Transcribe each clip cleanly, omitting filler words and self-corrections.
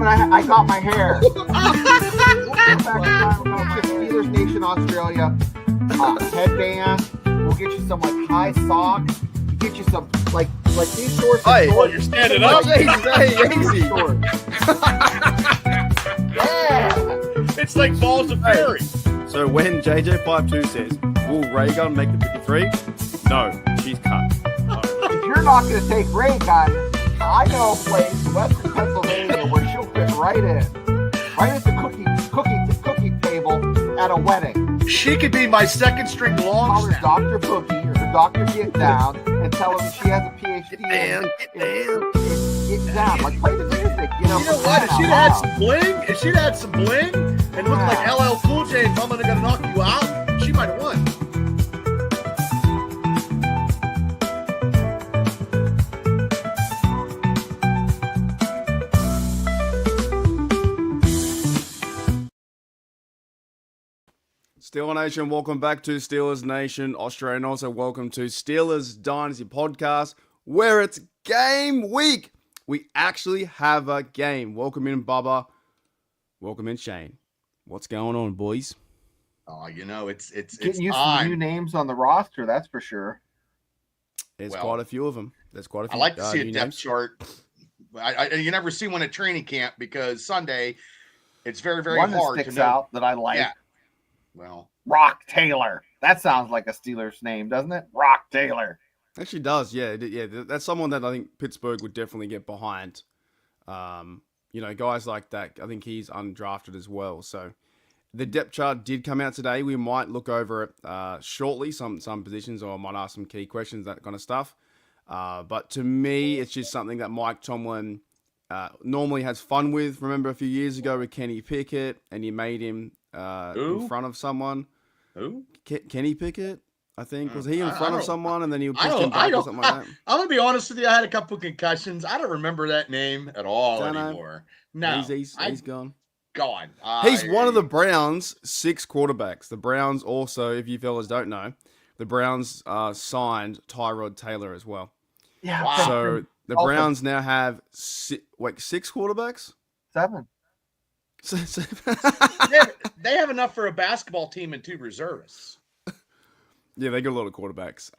I got my hair. Steelers Nation Australia headband. We'll get you some like high socks. We'll get you some like these shorts. Hey, you're standing up. Easy. Yeah. It's like balls of fury. So when JJ52 says, will Ray Gun make the 53? No, she's cut. If you're not going to take Ray Gun, I know a place in Western Pennsylvania where she'll fit right in. Right at the cookie table at a wedding. She could be my second string long Call her snap. Dr. Boogie or the Dr. Get Down and tell her that she has a PhD in Get Down. Like, play the music, you know. You know what? If she'd had some bling, and looked like LL Cool J and Mama Gonna Knock You Out, she might have won. Steeler Nation, welcome back to Steelers Nation Australia, and also welcome to Steelers Dynasty Podcast, where it's game week. We actually have a game. Welcome in, Bubba. Welcome in, Shane. What's going on, boys? Oh, you know, it's getting used to the new names on the roster, that's for sure. There's quite a few of them. There's quite a few. I like to see a depth names. chart. You never see one at training camp because Sunday, it's very, very One hard that to sticks know. out that I like. Yeah. Well, Rock Taylor. That sounds like a Steelers name, doesn't it? Rock Taylor. Actually does, yeah. That's someone that I think Pittsburgh would definitely get behind. Guys like that. I think he's undrafted as well. So the depth chart did come out today. We might look over it shortly, some positions, or I might ask some key questions, that kind of stuff. But to me, it's just something that Mike Tomlin normally has fun with. Remember a few years ago with Kenny Pickett, and he made him in front of someone. who? Kenny Pickett, I think. Was he in front of someone and then he pushed him I back or something like that? I'm gonna be honest with you. I had a couple concussions. I don't remember that name at all anymore. No, He's gone. Gone. He's one of the Browns' 6 quarterbacks. The Browns also, if you fellas don't know, the Browns signed Tyrod Taylor as well. Yeah. Wow. So the Browns now have 6 quarterbacks? 7. They have enough for a basketball team and 2 reservists. Yeah, they got a lot of quarterbacks.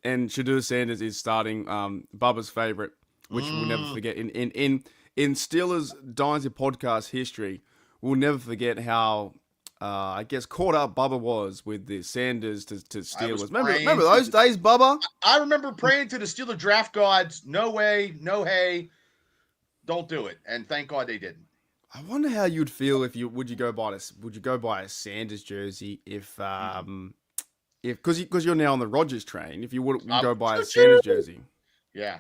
And Shadur Sanders is starting Bubba's favorite, which we'll never forget. In Steelers Dynasty podcast history, we'll never forget how, caught up Bubba was with the Sanders to Steelers. Remember those days, Bubba? I remember praying to the Steeler draft gods, no way, no hey, don't do it. And thank God they didn't. I wonder how you'd feel if you go buy a Sanders jersey if because you're now on the Rodgers train, if you would go buy a Sanders jersey. Yeah.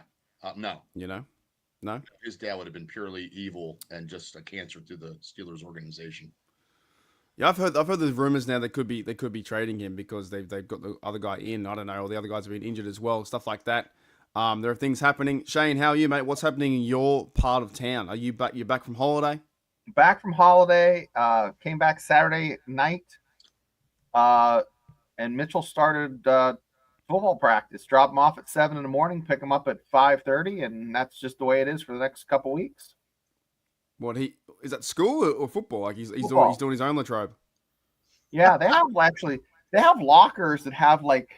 No. No. His dad would have been purely evil and just a cancer to the Steelers organization. Yeah, I've heard there's rumors now they could be trading him because they've got the other guy in. I don't know, or the other guys have been injured as well, stuff like that. There are things happening. Shane, how are you, mate? What's happening in your part of town? Are you back? You're back from holiday? Back from holiday. Came back Saturday night. And Mitchell started football practice. Drop him off at 7 in the morning, pick him up at 5:30, and that's just the way it is for the next couple weeks. What is that school or football? Like he's doing his own Latrobe. Yeah, they have lockers that have like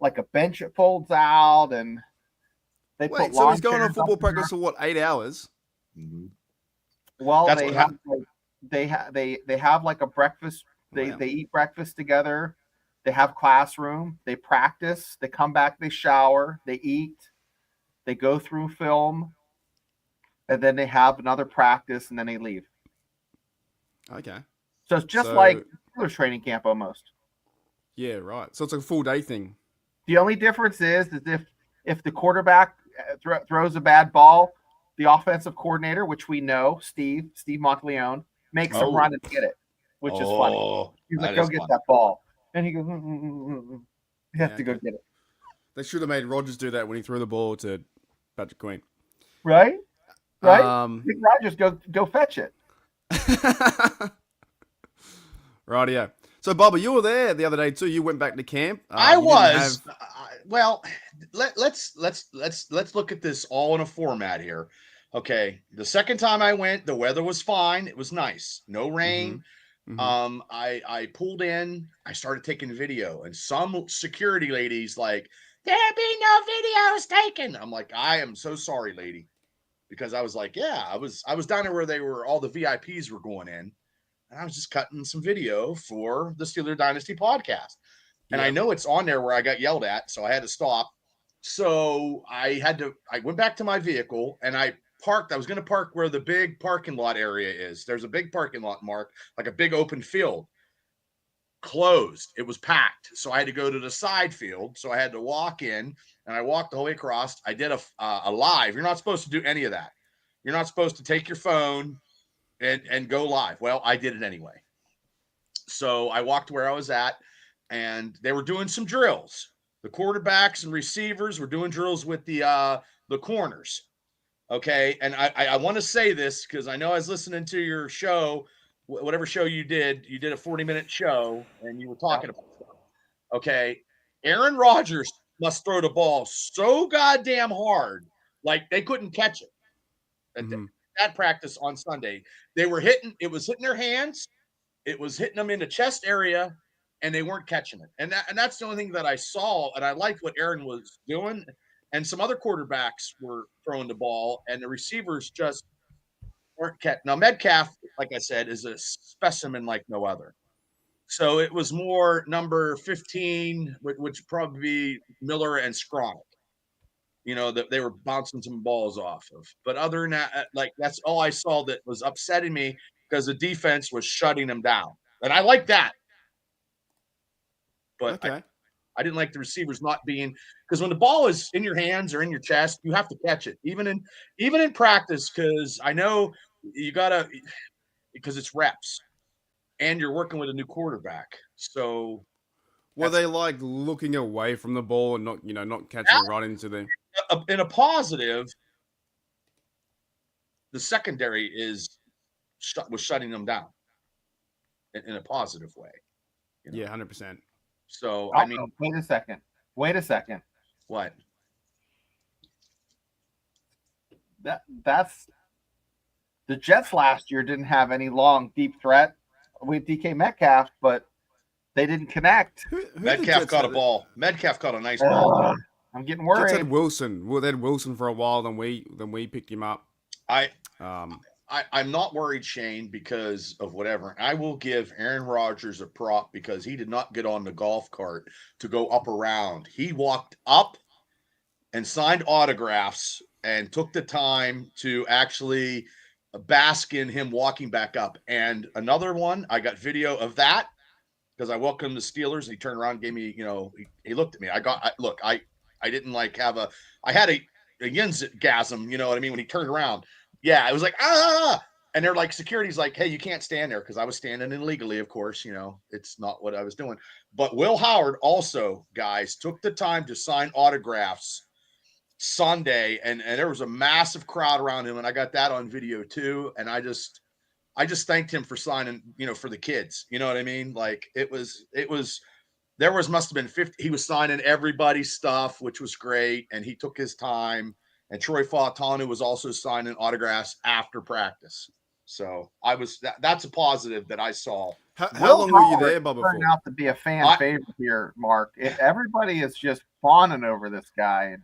a bench that folds out, and they put. So he's going on football practice for what, 8 hours? Mm-hmm. Well, they have like a breakfast. They eat breakfast together. They have classroom. They practice. They come back. They shower. They eat. They go through film, and then they have another practice, and then they leave. Okay. So it's just like Steelers training camp almost. Yeah, right. So it's like a full day thing. The only difference is if the quarterback throws a bad ball, the offensive coordinator, which we know, Steve Monteleone, makes him run and get it, which is funny. He's like, go get that ball. And he goes, you have to go get it. They should have made Rodgers do that when he threw the ball to Patrick Queen. Right? Big Rodgers, go fetch it. Rightio. So, Bubba, you were there the other day too. You went back to camp. I was. Well, let's look at this all in a format here. Okay. The second time I went, the weather was fine. It was nice. No rain. I pulled in, I started taking video, and some security ladies like, there be no videos taken. I'm like, I am so sorry, lady. Because I was like, yeah, I was down there where they were, all the VIPs were going in, and I was just cutting some video for the Steeler Dynasty podcast. And I know it's on there where I got yelled at, so I had to stop. So I went back to my vehicle and I parked. I was going to park where the big parking lot area is. There's a big parking lot, Mark, like a big open field. Closed. It was packed. So I had to go to the side field. So I had to walk in, and I walked the whole way across. I did a live. You're not supposed to do any of that. You're not supposed to take your phone and go live. Well, I did it anyway. So I walked where I was at, and they were doing some drills. The quarterbacks and receivers were doing drills with the corners. Okay. And I want to say this because I know I was listening to your show, whatever show you did a 40-minute show, and you were talking about stuff. Okay. Aaron Rodgers must throw the ball so goddamn hard, like they couldn't catch it. That practice on Sunday, it was hitting their hands, it was hitting them in the chest area, and they weren't catching it. And that's the only thing that I saw, and I liked what Aaron was doing. And some other quarterbacks were throwing the ball, and the receivers just weren't catching. Now, Metcalf, like I said, is a specimen like no other. So it was more number 15, which would probably be Miller and Skronik. That they were bouncing some balls off of. But other than that, like that's all I saw that was upsetting me because the defense was shutting them down. And I like that. But I didn't like the receivers not being, because when the ball is in your hands or in your chest, you have to catch it, even in practice, because I know you gotta, because it's reps, and you're working with a new quarterback. So were they like looking away from the ball and not catching it right into the? In a positive, the secondary was shutting them down in a positive way. Yeah, 100%. So I mean, wait a second. What? That's the Jets last year didn't have any long, deep threat with DK Metcalf, but they didn't connect. Metcalf caught a ball. Metcalf caught a nice ball. I'm getting worried. Jets had Wilson. Well, they had Wilson for a while. Then we picked him up. I'm not worried, Shane, because of whatever. I will give Aaron Rodgers a prop because he did not get on the golf cart to go up around. He walked up and signed autographs and took the time to actually bask in him walking back up. And another one, I got video of that because I welcomed the Steelers. And he turned around and gave me, he looked at me. I didn't like I had a yingasm, you know what I mean? When he turned around. Yeah, it was like, and they're like, security's like, hey, you can't stand there, because I was standing illegally, of course, it's not what I was doing. But Will Howard also, guys, took the time to sign autographs Sunday, and there was a massive crowd around him, and I got that on video too. And I just thanked him for signing, for the kids. You know what I mean? Like must have been 50. He was signing everybody's stuff, which was great, and he took his time. And Troy Fautanu was also signing autographs after practice. So that's a positive that I saw. How long were you there, Bubba? Turned out to be a fan favorite here, Mark. Everybody is just fawning over this guy.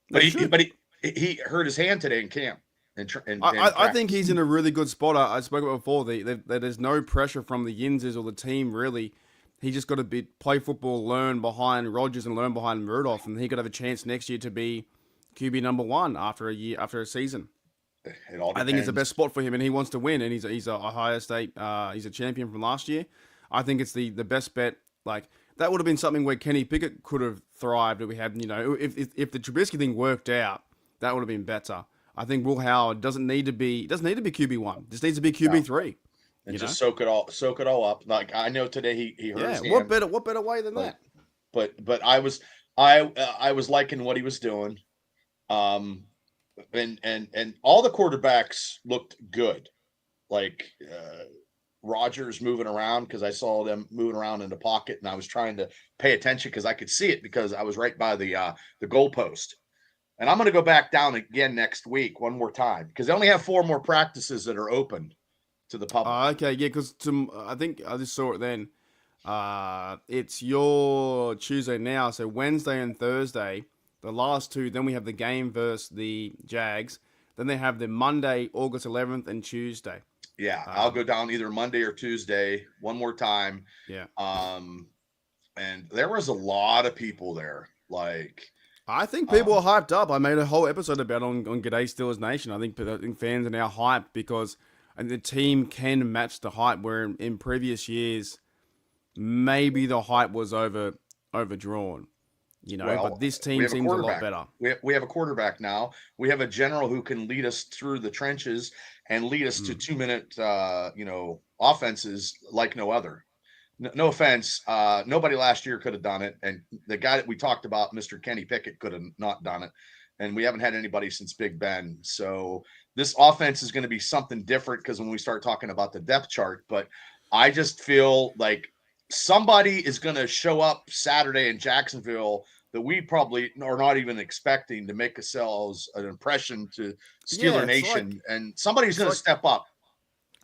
But he hurt his hand today in camp. I think he's in a really good spot. I spoke about before. There's no pressure from the Yinzers or the team, really. He just got to play football, learn behind Rodgers and learn behind Rudolph, and he could have a chance next year to be QB number 1 after a season. I think it's the best spot for him, and he wants to win. And he's a Ohio State. He's a champion from last year. I think it's the best bet. Like that would have been something where Kenny Pickett could have thrived if we had, if the Trubisky thing worked out, that would have been better. I think Will Howard doesn't need to be QB1. Just needs to be QB3. And just soak it all up. Like I know today he hurt his hand. What better way than that? But I was liking what he was doing. And all the quarterbacks looked good. Like Rodgers moving around, because I saw them moving around in the pocket, and I was trying to pay attention because I could see it because I was right by the goalpost. And I'm going to go back down again next week one more time because they only have 4 more practices that are open to the public. Okay, yeah, because I think I just saw it then. It's your Tuesday now, so Wednesday and Thursday, the last 2. Then we have the game versus the Jags. Then they have the Monday, August 11th, and Tuesday. Yeah, I'll go down either Monday or Tuesday one more time. Yeah. And there was a lot of people there. Like, I think people are hyped up. I made a whole episode about it on G'day Steelers Nation. I think fans are now hyped because the team can match the hype. Where in previous years, maybe the hype was overdrawn. But this team seems a lot better. We have a quarterback now. We have a general who can lead us through the trenches and lead us to 2-minute, offenses like no other. No offense. Nobody last year could have done it. And the guy that we talked about, Mr. Kenny Pickett, could have not done it. And we haven't had anybody since Big Ben. So this offense is going to be something different because when we start talking about the depth chart, but I just feel like somebody is going to show up Saturday in Jacksonville that we probably are not even expecting to make ourselves an impression to Steeler Nation. And somebody's going to step up.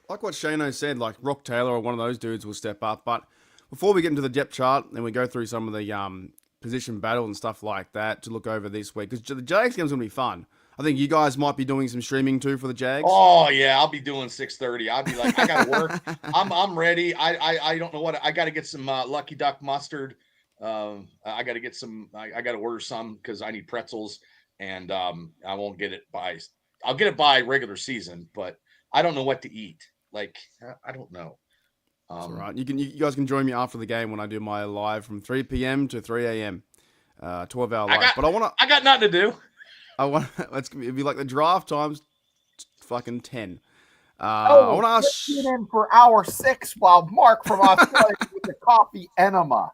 Like what Shano said, like Rock Taylor or one of those dudes will step up. But before we get into the depth chart and we go through some of the position battle and stuff like that to look over this week, because the Jags game's going to be fun. I think you guys might be doing some streaming too for the Jags. Oh yeah, I'll be doing 6:30. I'll be like, I got to work. I'm ready. I don't know what I got to get some Lucky Duck mustard. I got to get some. I got to order some because I need pretzels, and I won't get it by. I'll get it by regular season, but I don't know what to eat. Like, I don't know. That's all right. You guys can join me after the game when I do my live from 3 p.m. to 3 a.m. 12-hour live. I got nothing to do. It'd be like the draft times fucking 10. I want to ask. Tune in for hour 6 while Mark from Australia with the coffee enema.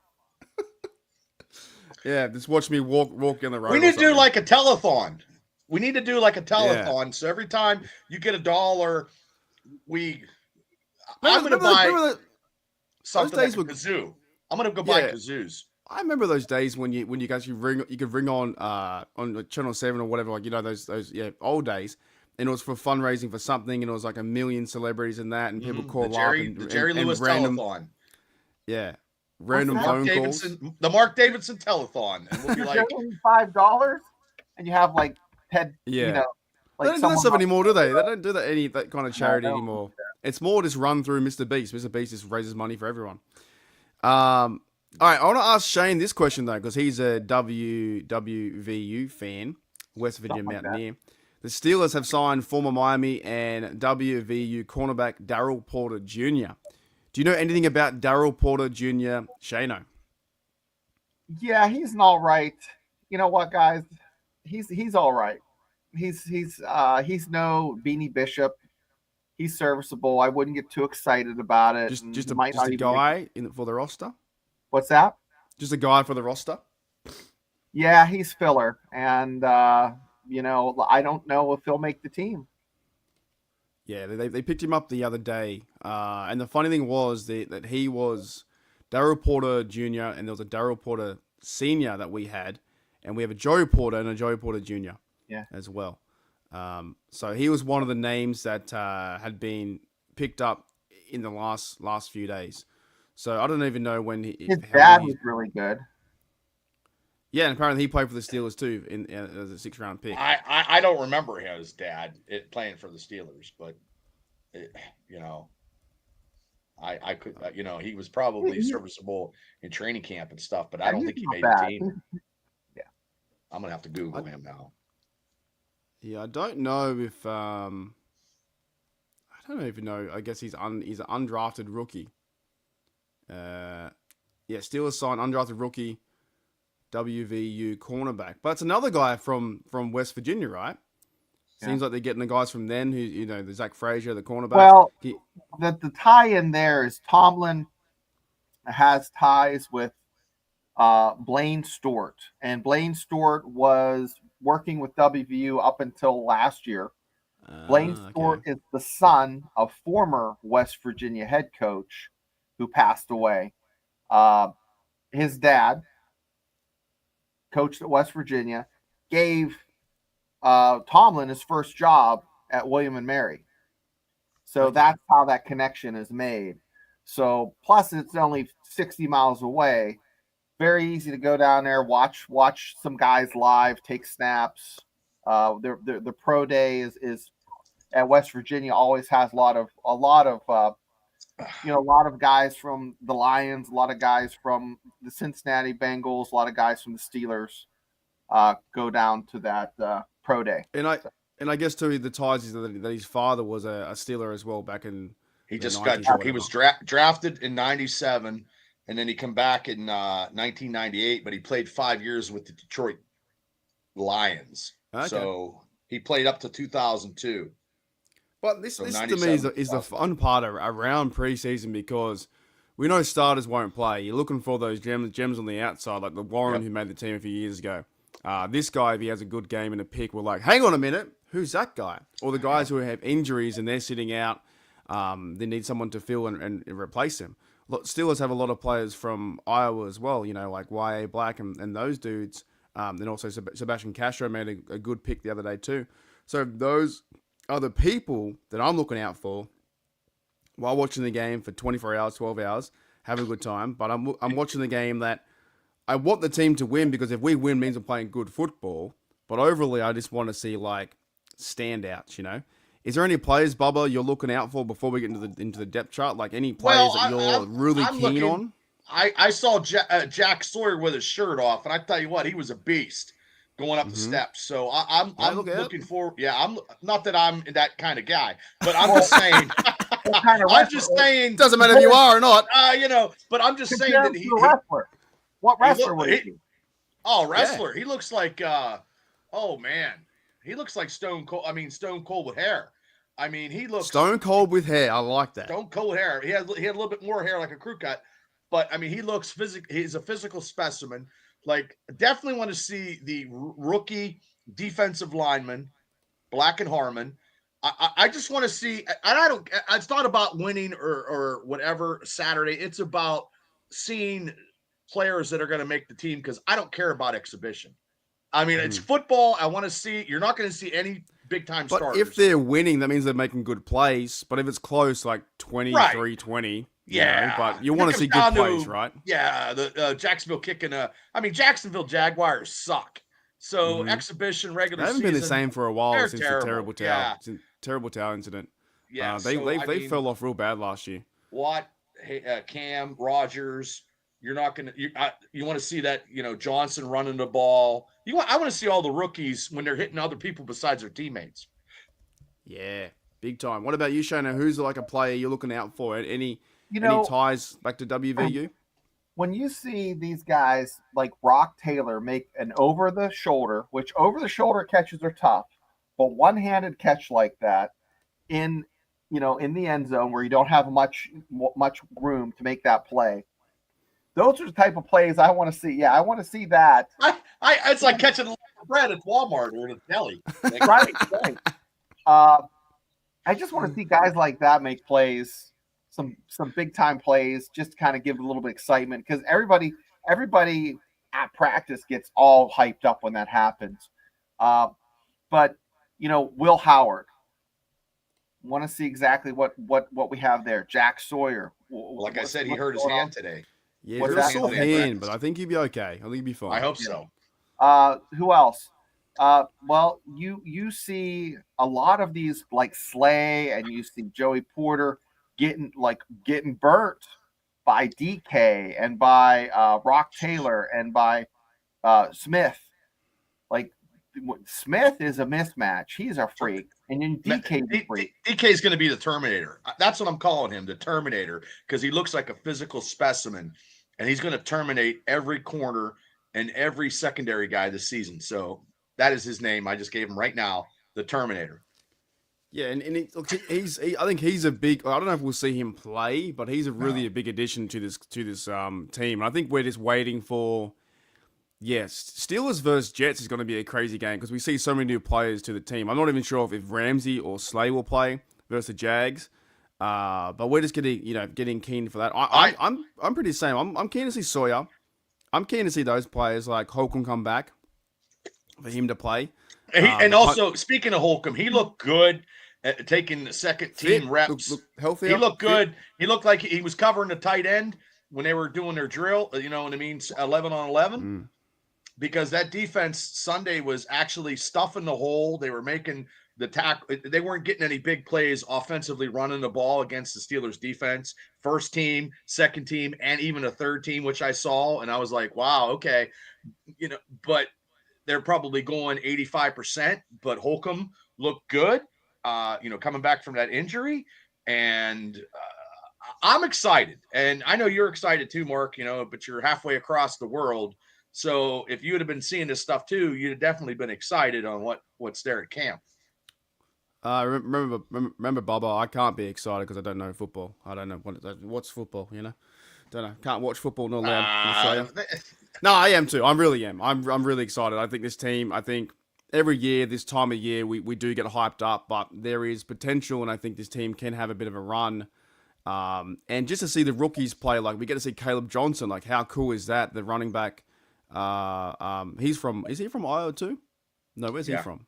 Yeah, just watch me walk in the road. We need to do like a telethon. Yeah. So every time you get $1, I'm going to buy something like a kazoo. I'm going to go buy kazoos. I remember those days when you guys you could ring on Channel 7 or whatever, like those old days, and it was for fundraising for something, and it was like 1 million celebrities and that, and people call up the Jerry Lewis random telethon. Yeah. Random phone calls. The Mark Davidson telethon. And we'll be like $5 and you have like Ted, they don't do that stuff anymore, do they? They don't do that kind of charity anymore. It's more just run through Mr. Beast. Mr. Beast just raises money for everyone. All right, I want to ask Shane this question, though, because he's a WVU fan, West Virginia Mountaineer. The Steelers have signed former Miami and WVU cornerback Darryl Porter Jr. Do you know anything about Darryl Porter Jr., Shano? Yeah, he's an all right. You know what, guys? He's all right. He's no Beanie Bishop. He's serviceable. I wouldn't get too excited about it. Just a guy for the roster? What's that? Just a guy for the roster? Yeah, he's filler. And, I don't know if he'll make the team. Yeah, they picked him up the other day. And the funny thing was that he was Darryl Porter Jr. and there was a Darryl Porter Sr. that we had. And we have a Joey Porter and a Joey Porter Jr. As well. So he was one of the names that had been picked up in the last few days. So I don't even know when his dad was really good. Yeah, and apparently he played for the Steelers too as a 6th-round pick. I don't remember his dad playing for the Steelers, but I could he was probably serviceable in training camp and stuff, but I don't think he made the team. Yeah, I'm gonna have to Google him now. Yeah, I don't know if I don't even know. I guess he's an undrafted rookie. Steelers signed undrafted rookie WVU cornerback, but it's another guy from West Virginia, right? Seems like they're getting the guys from then who the Zach Frazier, the cornerback. Well, the tie in there is Tomlin has ties with Blaine Stewart, and Blaine Stewart was working with WVU up until last year. Blaine Stewart is the son of former West Virginia head coach who passed away. His dad coached at West Virginia, gave Tomlin his first job at William and Mary. So that's how that connection is made. So plus it's only 60 miles away. Very easy to go down there, watch some guys live, take snaps. The pro day is at West Virginia always has a lot of guys from the Lions, a lot of guys from the Cincinnati Bengals, a lot of guys from the Steelers go down to that pro day. And I guess too the ties is that his father was a Steeler as well back in. He just he was drafted in '97, and then he come back in 1998. But he played 5 years with the Detroit Lions, so he played up to 2002. But this to me is the fun part around preseason because we know starters won't play. You're looking for those gems on the outside, like the Warren who made the team a few years ago. This guy, if he has a good game and a pick, we're like, hang on a minute, who's that guy? Or the guys who have injuries and they're sitting out, they need someone to fill and replace him. Steelers have a lot of players from Iowa as well, like Y.A. Black and those dudes. Then also Sebastian Castro made a good pick the other day too. So those are the people that I'm looking out for while watching the game for 24 hours, 12 hours, have a good time. But I'm watching the game that I want the team to win because if we win means we're playing good football. But overall, I just want to see like standouts, Is there any players, Bubba, you're looking out for before we get into the depth chart? Like any players that you're really keen on? I saw Jack Sawyer with his shirt off, and I tell you what, he was a beast going up the steps. So I'm looking forward. Yeah, I'm not that I'm that kind of guy, but I'm just saying. I'm just saying. Doesn't matter if you are or not. But I'm just saying that he wrestler. What wrestler would he be? Oh, wrestler. Yeah. He looks like. Oh man, he looks like Stone Cold. I mean, Stone Cold with hair. I mean, he looks Stone Cold with hair. I like that. Stone Cold hair. He had a little bit more hair, like a crew cut. But I mean, he looks physical. He's a physical specimen. Like, definitely want to see the rookie defensive lineman, Black and Harmon. I just want to see. And it's not about winning or whatever Saturday. It's about seeing players that are going to make the team because I don't care about exhibition. I mean, it's football. I want to see. You're not going to see any big time starters. But if they're winning, that means they're making good plays. But if it's close, like 23-20. Yeah, but you want to see good plays, right? Yeah, the Jacksonville kicking. Jacksonville Jaguars suck. So exhibition, regular they haven't season, been the same for a while since terrible. the terrible towel incident. Yeah, they fell off real bad last year. Watt, Cam, Rogers. You're not gonna. You want to see that? Johnson running the ball. I want to see all the rookies when they're hitting other people besides their teammates. Yeah, big time. What about you, Shana? Who's like a player you're looking out for? Any ties back to WVU? When you see these guys like Brock Taylor make an over-the-shoulder, which over-the-shoulder catches are tough, but one-handed catch like that in the end zone where you don't have much room to make that play, those are the type of plays I want to see. Yeah, I want to see that. It's like catching a loaf of bread at Walmart or in a deli. Right. I just want to see guys like that make plays. Some big time plays, just to kind of give a little bit of excitement because everybody at practice gets all hyped up when that happens. But Will Howard, want to see exactly what we have there. Jack Sawyer, like I said, he hurt his hand today. Yeah, it's a sore hand, but I think he'd be okay. I think he'd be fine. I hope so. Who else? Well, you see a lot of these like Slay, and you see Joey Porter getting burnt by DK and by Brock Taylor and by Smith. Like Smith is a mismatch. He's a freak, and then DK is a freak. DK is going to be the Terminator. That's what I'm calling him, the Terminator, because he looks like a physical specimen, and he's going to terminate every corner and every secondary guy this season. So that is his name. I just gave him right now, the Terminator. Yeah, and I think he's a big. I don't know if we'll see him play, but he's a big addition to this team. And I think we're just waiting for. Yes, Steelers versus Jets is going to be a crazy game because we see so many new players to the team. I'm not even sure if Ramsey or Slay will play versus the Jags, but we're just getting keen for that. I'm pretty the same. I'm keen to see Sawyer. I'm keen to see those players like Holcomb come back for him to play. And also, speaking of Holcomb, he looked good at taking the second team reps. Look healthy. He looked good. Fit. He looked like he was covering the tight end when they were doing their drill, you know what I mean, 11 on 11. Because that defense Sunday was actually stuffing the hole. They were making the tackle. They weren't getting any big plays offensively running the ball against the Steelers defense. First team, second team, and even a third team, which I saw. And I was like, wow, okay. You know, but they're probably going 85%, but Holcomb looked good, coming back from that injury. And I'm excited. And I know you're excited too, Mark, but you're halfway across the world. So if you would have been seeing this stuff too, you'd have definitely been excited on what's there at camp. Remember, Bubba, I can't be excited because I don't know football. I don't know what's football, Don't know. Can't watch football, not allowed in Australia. No, I am too. I really am. I'm really excited. I think this team, every year, this time of year, we do get hyped up, but there is potential, and I think this team can have a bit of a run. And just to see the rookies play, like we get to see Caleb Johnson, like how cool is that? The running back. Is he from Iowa too? No, where's he from?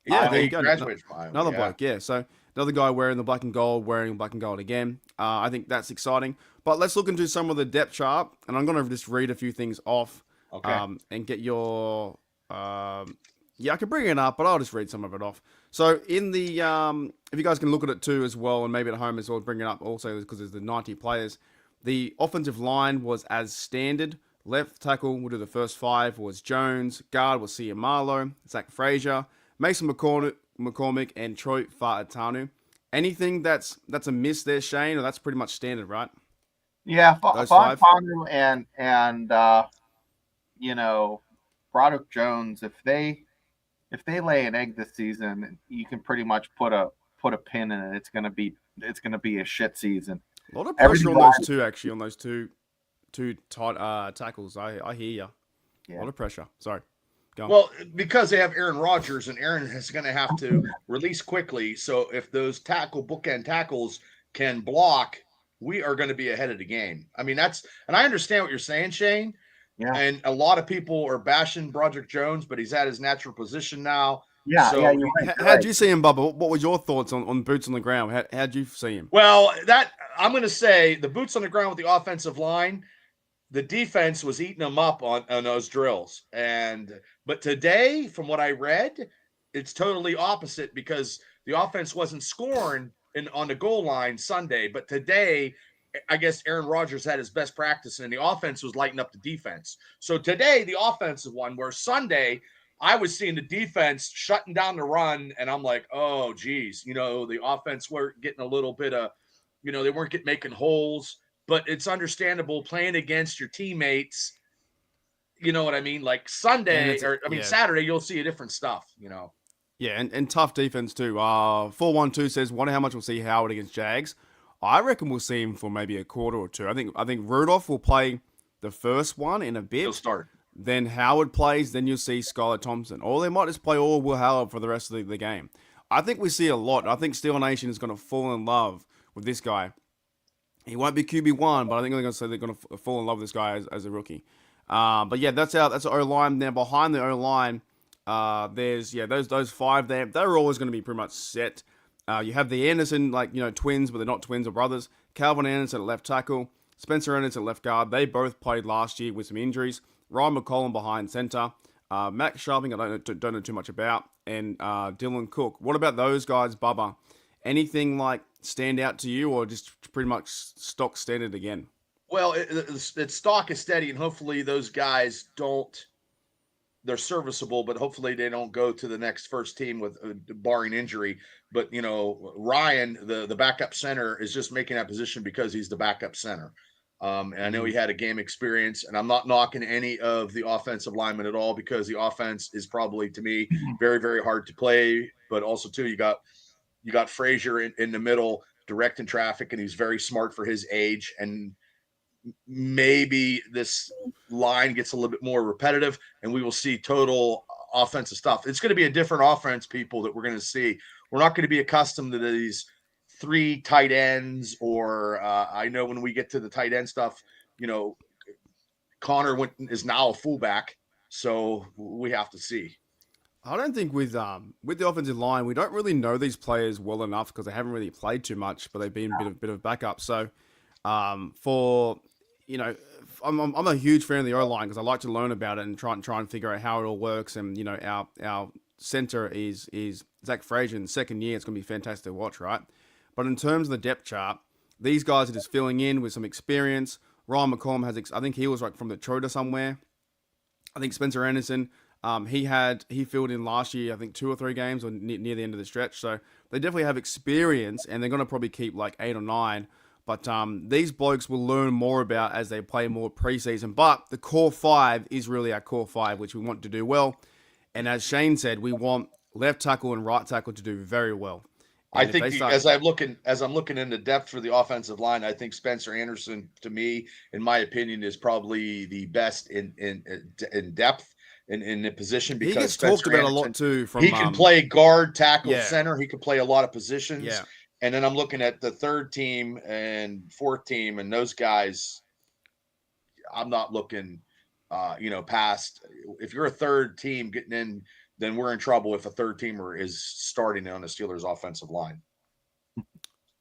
Yeah, there you go. Graduated from Iowa. Another bloke, yeah. So another guy wearing black and gold again. I think that's exciting. But let's look into some of the depth chart, and I'm going to just read a few things off, and get your. I can bring it up, but I'll just read some of it off. So in the, if you guys can look at it too as well, and maybe at home as well, bring it up also because there's the 90 players. The offensive line was as standard. Left tackle, we'll do the first 5, was Jones. Guard was Sia Marlowe, Zach Frazier, Mason McCormick, and Troy Fa'atanu. Anything that's a miss there, Shane, or that's pretty much standard, right? Yeah, Fa'atanu and Broderick Jones, if they lay an egg this season, you can pretty much put a pin in it. It's gonna be a shit season. A lot of pressure on those two, actually, on those two tight tackles. I hear you. Yeah. A lot of pressure. Sorry. Go on. Well, because they have Aaron Rodgers, and Aaron is going to have to release quickly. So if those bookend tackles can block, we are going to be ahead of the game. I mean, and I understand what you're saying, Shane. Yeah. And a lot of people are bashing Broderick Jones, but he's at his natural position now. Yeah. So, yeah. You're right. How'd you see him, Bubba? What was your thoughts on boots on the ground? How'd you see him? Well, I'm going to say the boots on the ground with the offensive line. The defense was eating them up on those drills. But today, from what I read, it's totally opposite because the offense wasn't scoring on the goal line Sunday. But today, I guess Aaron Rodgers had his best practice, and the offense was lighting up the defense. So today, the offensive one, where Sunday, I was seeing the defense shutting down the run, and I'm like, oh, geez. The offense weren't getting a little bit of, they weren't making holes. But it's understandable playing against your teammates. You know what I mean? Like Saturday, you'll see a different stuff, Yeah, and tough defense too. 412 says, wonder how much we'll see Howard against Jags. I reckon we'll see him for maybe a quarter or two. I think Rudolph will play the first one in a bit. He'll start. Then Howard plays, then you'll see Skylar Thompson. Or they might just play all Will Howard for the rest of the game. I think we see a lot. I think Steel Nation is going to fall in love with this guy. He won't be QB1, but I think they're going to say they're going to fall in love with this guy as a rookie. But yeah, that's the O-line. Now behind the O-line, there's those 5 there. They're always going to be pretty much set. You have the Anderson, twins, but they're not twins or brothers. Calvin Anderson at left tackle. Spencer Anderson at left guard. They both played last year with some injuries. Ryan McCollum behind center. Max Sharping, I don't know too much about. And Dylan Cook. What about those guys, Bubba? Anything stand out to you, or just pretty much stock standard again? Well, its stock is steady, and hopefully those guys they're serviceable, but hopefully they don't go to the next first team with barring injury. But, Ryan, the backup center, is just making that position because he's the backup center. And I know he had a game experience, and I'm not knocking any of the offensive linemen at all because the offense is probably, to me, very, very hard to play. But also, too, you got Frazier in the middle directing traffic, and he's very smart for his age. And maybe this line gets a little bit more repetitive, and we will see total offensive stuff. It's going to be a different offense, people, that we're going to see. We're not going to be accustomed to these 3 tight ends, or I know when we get to the tight end stuff, Connor is now a fullback, so we have to see. I don't think with the offensive line, we don't really know these players well enough because they haven't really played too much, but they've been a bit of backup. So, for you know, I'm a huge fan of the O line because I like to learn about it and try and figure out how it all works. And our center is Zach Frazier in the second year. It's going to be fantastic to watch, right? But in terms of the depth chart, these guys are just filling in with some experience. Ryan McCollum I think he was like from Detroit or somewhere. I think Spencer Anderson. He filled in last year, I think 2 or 3 games or near the end of the stretch. So they definitely have experience, and they're going to probably keep like 8 or 9. But these blokes will learn more about as they play more preseason. But the core 5 is really our core 5, which we want to do well. And as Shane said, we want left tackle and right tackle to do very well. And I think as I'm looking into depth for the offensive line, I think Spencer Anderson, to me, in my opinion, is probably the best in depth. In the position because he gets Spencer talked about Anderson, a lot too. He can play guard, tackle, yeah. center. He can play a lot of positions. Yeah. And then I'm looking at the 3rd team and 4th team, and those guys, I'm not looking, past. If you're a 3rd team getting in, then we're in trouble if a 3rd teamer is starting on the Steelers' offensive line.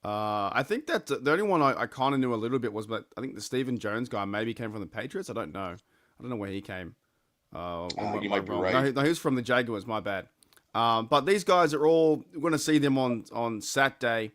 I think that the only one I kind of knew a little bit was, but I think the Stephen Jones guy maybe came from the Patriots. I don't know where he came. You might be right. No, he was from the Jaguars. My bad. But these guys are all we're going to see them on Saturday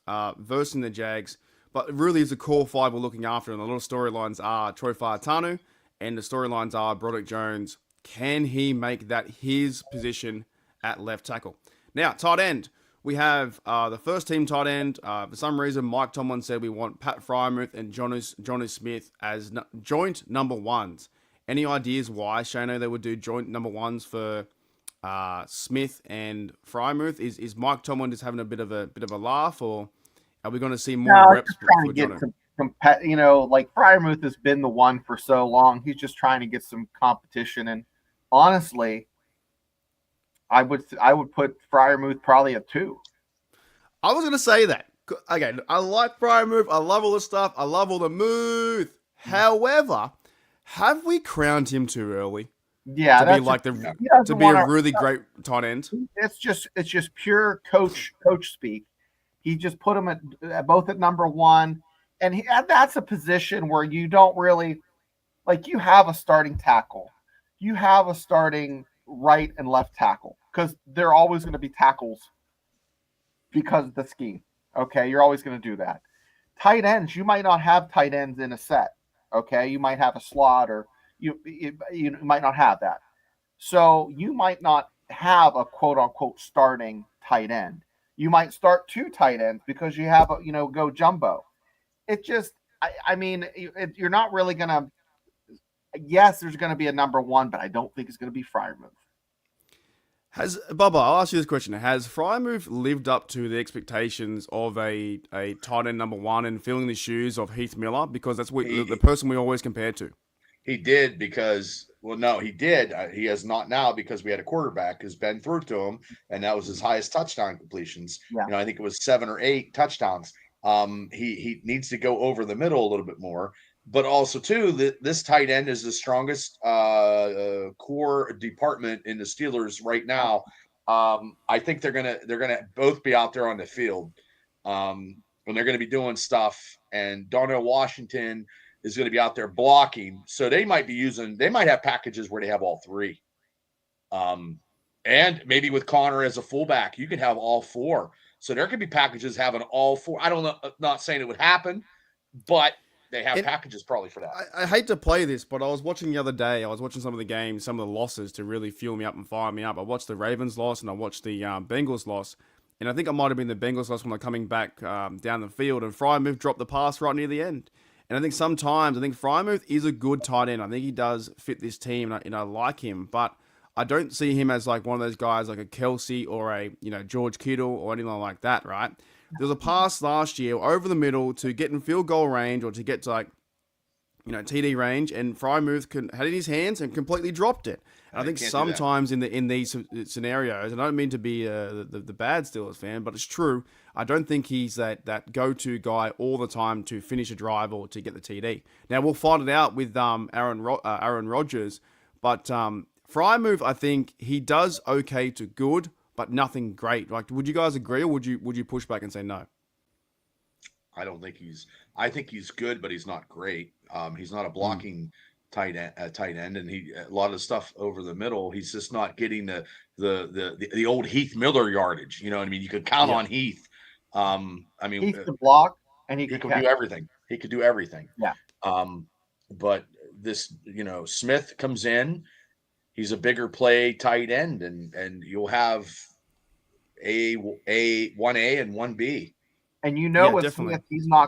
versus the Jags. But really, is the core 5 we're looking after, and the little storylines are Troy Fautanu, and the storylines are Broderick Jones. Can he make that his position at left tackle? Now, tight end. We have the first team tight end. For some reason, Mike Tomlin said we want Pat Fryermuth and Johnny Smith as joint number 1s. Any ideas why, Shano, they would do joint number 1s for Smith and Fryermuth? Is Mike Tomlin just having a bit of a laugh, or are we going to see more reps just trying to get some like Fryermuth has been the one for so long. He's just trying to get some competition, and honestly, I would put Fryermuth probably at 2. I was going to say that. Again, I like Fryermuth. I love all the stuff. I love all the moves. However, have we crowned him too early? Yeah, to be a really great tight end. It's just pure coach speak. He just put him at both at number 1, and that's a position where you don't really like. You have a starting tackle, you have a starting right and left tackle because they're always going to be tackles because of the scheme. Okay, you're always going to do that. Tight ends, you might not have tight ends in a set. Okay, you might have a slot, or you might not have that. So you might not have a quote unquote starting tight end. You might start 2 tight ends because you have go jumbo. It just, you're not really gonna. Yes, there's going to be a number 1, but I don't think it's going to be Fryermuth. Bubba, I'll ask you this question. Has Fryermuth lived up to the expectations of a tight end number 1 and filling the shoes of Heath Miller? Because that's the person we always compare to. He did because, no, he did. He has not now because we had a quarterback who's been through to him, and that was his highest touchdown completions. Yeah. I think it was 7 or 8 touchdowns. He needs to go over the middle a little bit more. But also, too, this tight end is the strongest core department in the Steelers right now. I think they're gonna both be out there on the field, and they're gonna be doing stuff. And Darnell Washington is going to be out there blocking, so they might have packages where they have all 3. And maybe with Connor as a fullback, you could have all 4. So there could be packages having all 4. I don't know. Not saying it would happen, but they have packages probably for that. I hate to play this, but I was watching the other day. I was watching some of the games, some of the losses to really fuel me up and fire me up. I watched the Ravens loss and I watched the Bengals loss. And I think it might have been the Bengals loss when they're coming back down the field. And Fryermuth dropped the pass right near the end. And I think sometimes, Fryermuth is a good tight end. I think he does fit this team, and I like him. But I don't see him as like one of those guys like a Kelsey or a George Kittle or anything like that, right? There was a pass last year over the middle to get in field goal range or to get to TD range, and Fryermuth had it in his hands and completely dropped it. And I think sometimes in these scenarios, and I don't mean to be the bad Steelers fan, but it's true. I don't think he's that go-to guy all the time to finish a drive or to get the TD. Now we'll find it out with Aaron Rodgers, but Frymouth, I think he does okay to good, but nothing great. Like, would you guys agree, or would you push back and say no? I don't think I think he's good, but he's not great. He's not a blocking tight end, and a lot of stuff over the middle. He's just not getting the old Heath Miller yardage. You know what I mean? You could count on Heath. I mean, Heath could block, and he could do everything. He could do everything. Yeah. But this, Smith comes in. He's a bigger play tight end, and you'll have a 1A and 1B. And with definitely. Smith,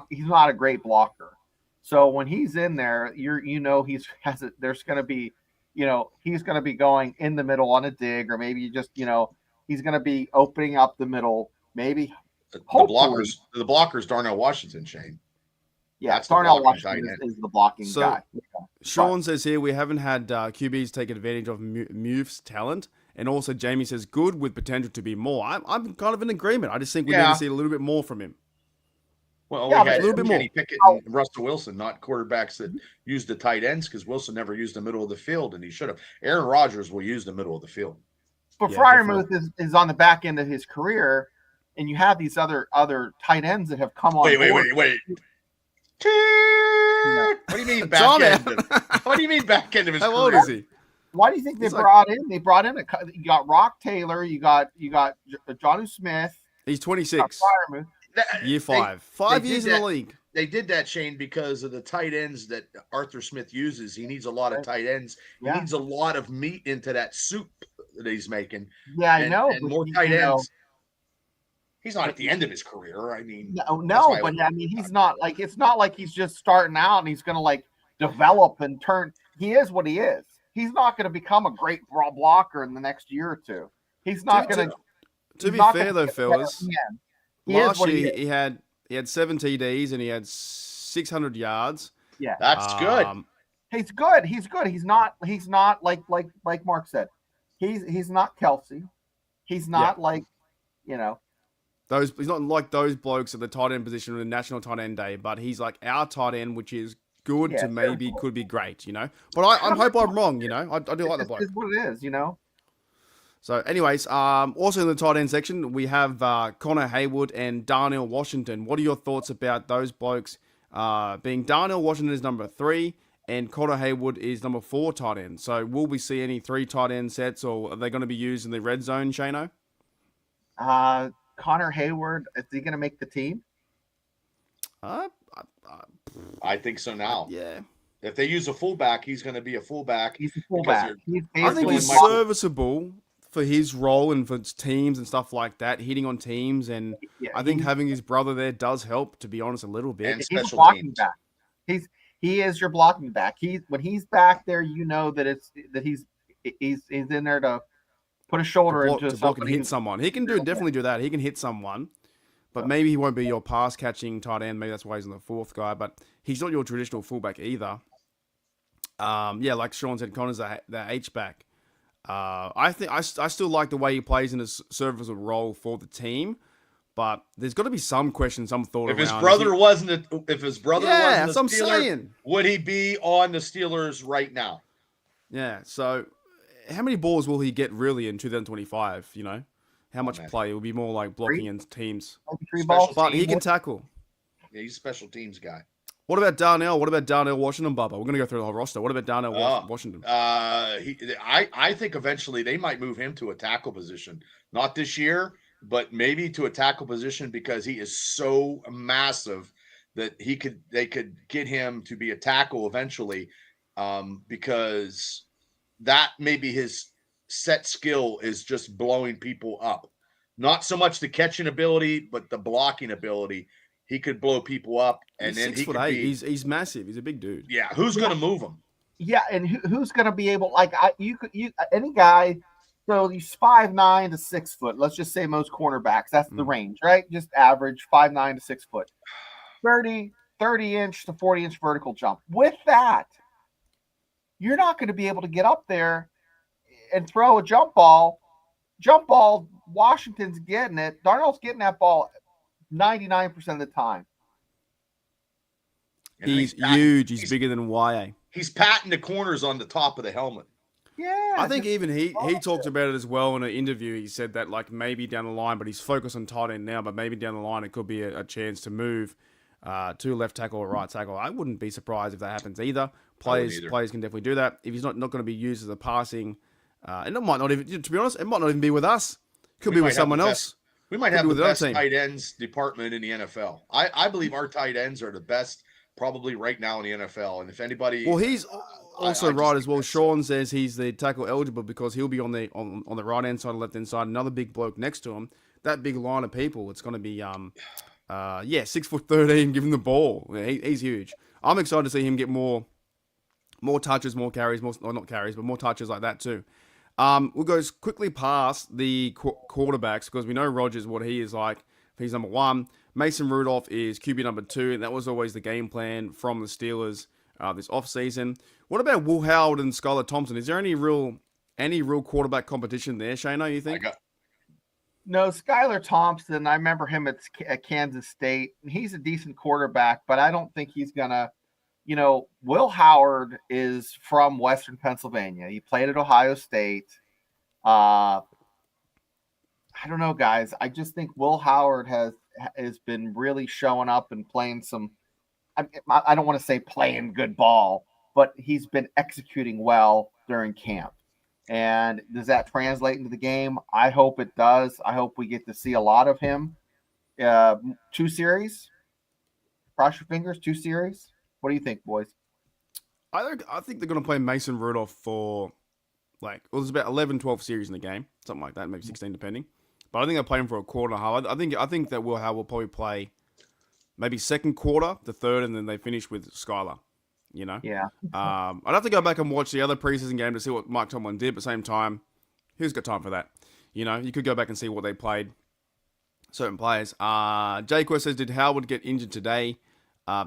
he's not a great blocker. So when he's in there, there's going to be, he's going to be going in the middle on a dig, or maybe just, he's going to be opening up the middle. Maybe the blockers, Darnell Washington, Shane. Yeah, that's Darnell Washington is the blocking guy. Sean says here we haven't had QBs take advantage of Muth's talent. And also Jamie says good with potential to be more. I'm kind of in agreement. I just think we need to see a little bit more from him. Well, we had a little bit more. Pickett and Russell Wilson, not quarterbacks that use the tight ends, because Wilson never used the middle of the field, and he should have. Aaron Rodgers will use the middle of the field. But Freiermuth is on the back end of his career, and you have these other tight ends that have come on. Wait. What do you mean back end? What do you mean back end of his career? How old is he? Why do you think they brought in? They brought in you got Rock Taylor, you got Jonnu Smith. He's 26. Year 5. 5 years in the league. They did that, Shane, because of the tight ends that Arthur Smith uses. He needs a lot of tight ends. He needs a lot of meat into that soup that he's making. Yeah, I know. And more tight ends. He's not at the end of his career. I mean, no, but I mean, he's not like, it's not like he's just starting out and he's going to like develop and turn. He is what he is. He's not going to become a great blocker in the next year or two. He's not going to. To be fair, though, fellas, last year he had 7 TDs and he had 600 yards. Yeah, that's good. He's good. He's good. He's not like Mark said. He's not Kelsey. He's not like, he's not like those blokes at the tight end position on the National Tight End Day, but he's like our tight end, which is good to maybe could be great, But I hope I'm wrong, I do like the bloke. It's what it is, So, anyways, also in the tight end section, we have Connor Haywood and Darnell Washington. What are your thoughts about those blokes being Darnell Washington is number 3 and Connor Haywood is number 4 tight end? So, will we see any 3 tight end sets, or are they going to be used in the red zone, Shano? Connor Hayward, is he going to make the team? I think so now. Yeah. If they use a fullback, he's going to be a fullback. He's a fullback. I think he's serviceable for his role and for teams and stuff like that, hitting on teams. And I think having his brother there does help, to be honest, a little bit. And he's a blocking back. He is your blocking back. When he's back there, that he's in there to put a shoulder into somebody and hit someone. He can definitely do that. He can hit someone. But maybe he won't be your pass-catching tight end. Maybe that's why he's on the 4th guy. But he's not your traditional fullback either. Like Sean said, Connor's the H-back. I think I still like the way he plays in a serviceable role for the team. But there's got to be some question, some thought if around. His brother wasn't a Steeler, saying. Would he be on the Steelers right now? Yeah. So how many balls will he get really in 2025? How much play? It will be more like blocking in teams. 3 balls. But he can tackle. Yeah, he's a special teams guy. What about Darnell? What about Darnell Washington, Bubba? We're going to go through the whole roster. What about Darnell Washington? I think eventually they might move him to a tackle position. Not this year, but maybe to a tackle position, because he is so massive that they could get him to be a tackle eventually, because that maybe his set skill is just blowing people up. Not so much the catching ability, but the blocking ability. He could blow people up, and he's then 6'8". He's massive. He's a big dude. Yeah, who's going to move him? Yeah, and who's going to be able? Any guy. So he's 5'9" to 6 foot. Let's just say most cornerbacks. That's the range, right? Just average 5'9" to 6 foot. 30-inch to 40-inch vertical jump. With that, you're not going to be able to get up there and throw a jump ball. Jump ball, Washington's getting it. Darnell's getting that ball 99% of the time. He's huge. He's bigger than YA. He's patting the corners on the top of the helmet. Yeah, I think just even he roll talked it. about it as well in an interview. He said that like maybe down the line, but he's focused on tight end now. But maybe down the line, it could be a chance to move to left tackle or right tackle. I wouldn't be surprised if that happens either. I wouldn't Players either. can definitely do that if he's not going to be used as a passing. And it might not even, to be honest, it might not even be with us. Could We be might with have the someone best. else. We might Could have be the with another best team. tight ends department in the NFL. I believe our tight ends are the best probably right now in the NFL. And if anybody, Well, he's also I just right as think well. that's Sean says he's the tackle eligible because he'll be on the right hand side, left hand side, another big bloke next to him. That big line of people, it's going to be 6'13", give him the ball. Yeah, he's huge. I'm excited to see him get more touches, more carries, not carries, but more touches like that too. We'll go quickly past the quarterbacks because we know Rodgers what he is like. He's number one. Mason Rudolph is QB number 2, and that was always the game plan from the Steelers this offseason. What about Will Howard and Skylar Thompson? Is there any real quarterback competition there, Shano, you think? No, Skylar Thompson. I remember him at Kansas State. He's a decent quarterback, but I don't think he's gonna. Will Howard is from Western Pennsylvania. He played at Ohio State. I don't know, guys. I just think Will Howard has been really showing up and playing some. I don't want to say playing good ball, but he's been executing well during camp. And does that translate into the game? I hope it does. I hope we get to see a lot of him. 2 series. Cross your fingers. 2 series. What do you think, boys? I think they're going to play Mason Rudolph for there's about 11, 12 series in the game, something like that, maybe 16 depending. But I think they'll play him for a quarter and a half. I think that Will Howard will probably play maybe second quarter, the third, and then they finish with Skylar. Yeah. I'd have to go back and watch the other preseason game to see what Mike Tomlin did. But at the same time, who's got time for that? You could go back and see what they played. Certain players. Jay Quest says, did Howard get injured today?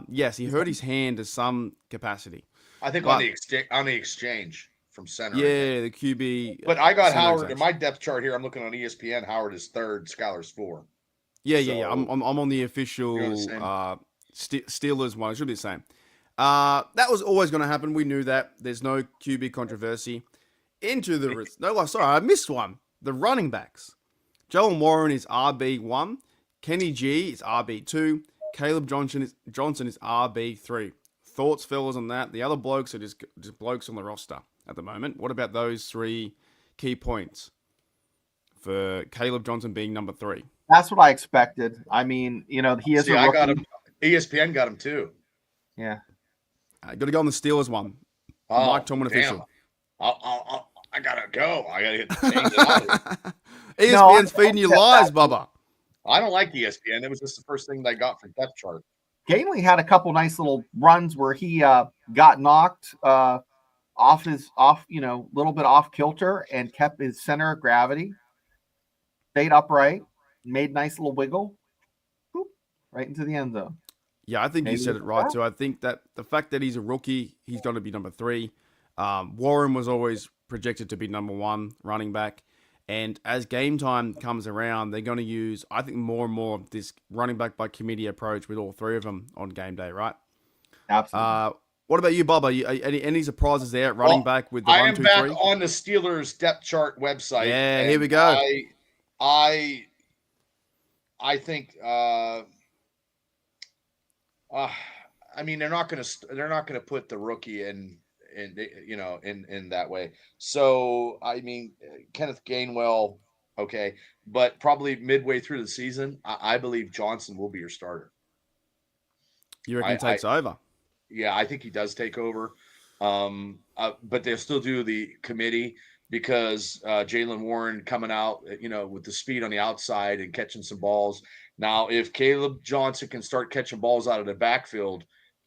Yes, he hurt his hand to some capacity. I think on the exchange from center. Yeah, the QB. But I got Howard in my depth chart here. I'm looking on ESPN. Howard is 3rd, Skylar's 4. Yeah. I'm on the official Steelers one. It should be the same. That was always going to happen. We knew that. There's no QB controversy. I missed one. The running backs. Joel Warren is RB1. Kenny G is RB2. Caleb Johnson is RB3. Thoughts, fellas, on that? The other blokes are just blokes on the roster at the moment. What about those 3 key points for Caleb Johnson being number 3? That's what I expected. I mean, he is a rookie. I got him. ESPN got him too. Yeah. I got to go on the Steelers one. Mike Tomlin official. I gotta go. I gotta get change it out. ESPN's feeding you lies, Bubba. I don't like ESPN. It was just the first thing they got for depth chart. Gainley had a couple nice little runs where he got knocked off, little bit off kilter and kept his center of gravity, stayed upright, made nice little wiggle, boop, right into the end zone. Yeah, I think you said it right too. I think that the fact that he's a rookie, he's going to be number 3. Warren was always projected to be number 1 running back. And as game time comes around, they're going to use, I think, more and more of this running back by committee approach with all 3 of them on game day, right? Absolutely. What about you, Bubba? Any surprises there at running back with the 1, 2, 3? I am back on the Steelers depth chart website. Yeah, here we go. I think I mean they're not going to put the rookie in that way. So I mean Kenneth Gainwell, okay, but probably midway through the season, I believe Johnson will be your starter. You reckon he takes over? Yeah, I think he does take over. But they'll still do the committee because Jaylen Warren coming out, with the speed on the outside and catching some balls. Now, if Caleb Johnson can start catching balls out of the backfield,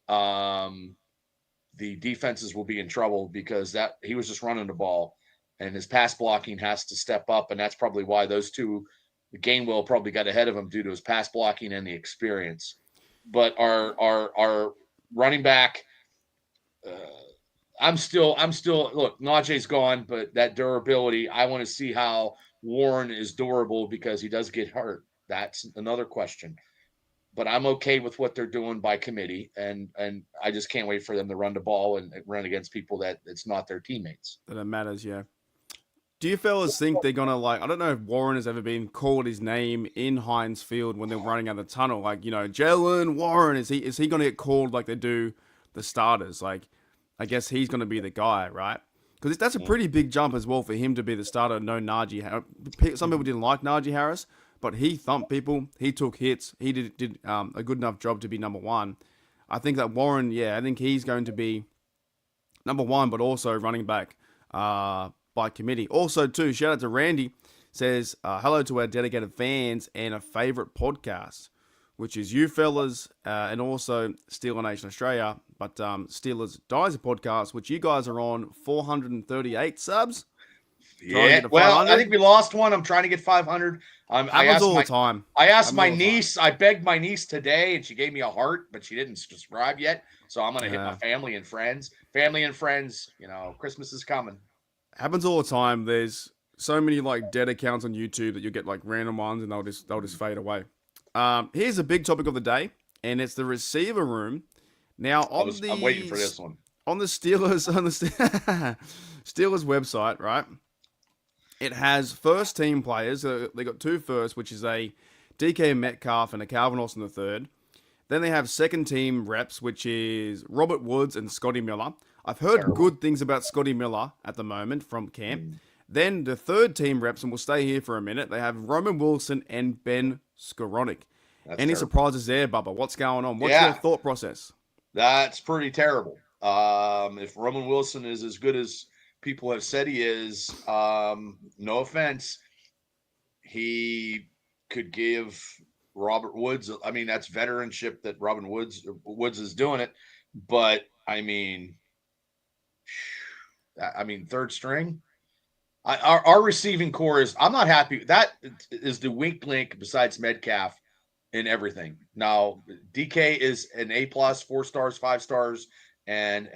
the defenses will be in trouble because he was just running the ball, and his pass blocking has to step up, and that's probably why those two, Gainwell probably got ahead of him due to his pass blocking and the experience. But our running back, I'm still look, Najee's gone, but that durability, I want to see how Warren is durable because he does get hurt. That's another question. but I'm okay with what they're doing by committee, and I just can't wait for them to run the ball and run against people that it's not their teammates. That it matters, yeah. Do you fellas think they're gonna I don't know if Warren has ever been called his name in Heinz Field when they're running out of the tunnel, Jalen Warren, is he gonna get called like they do the starters? Like, I guess he's gonna be the guy, right? Because that's a pretty big jump as well for him to be the starter. No Najee Harris. Some people didn't like Najee Harris, but he thumped people. He took hits. He did a good enough job to be number one. I think that Warren, I think he's going to be number one, but also running back by committee. Also, too, shout out to Randy, says, hello to our dedicated fans and a favorite podcast, which is you fellas and also Steeler Nation Australia, but Steelers Dies a podcast, which you guys are on 438 subs. Yeah, well, I think we lost one. I'm trying to get 500. Happens all the time. I asked my niece. I begged my niece today, and she gave me a heart, but she didn't subscribe yet. So I'm gonna hit my family and friends. Family and friends. Christmas is coming. Happens all the time. There's so many dead accounts on YouTube that you get random ones, and they'll just fade away. Here's a big topic of the day, and it's the receiver room. Now I'm waiting for this one. On the Steelers Steelers website, right? It has first team players. They got two first, which is a DK Metcalf and a Calvin Austin III. Then they have second team reps, which is Robert Woods and Scotty Miller. I've heard good things about Scotty Miller at the moment from camp. Then the third team reps, and we'll stay here for a minute. They have Roman Wilson and Ben Skowronek. Any surprises there, Bubba? What's going on? What's your thought process? That's pretty terrible. If Roman Wilson is as good as people have said he is, no offense, he could give Robert Woods. I mean, that's veteranship that Robin Woods is doing it. But I mean, third string. Our receiving core is. I'm not happy. That is the weak link besides Metcalf in everything. Now DK is an A+, 4 stars, 5 stars, and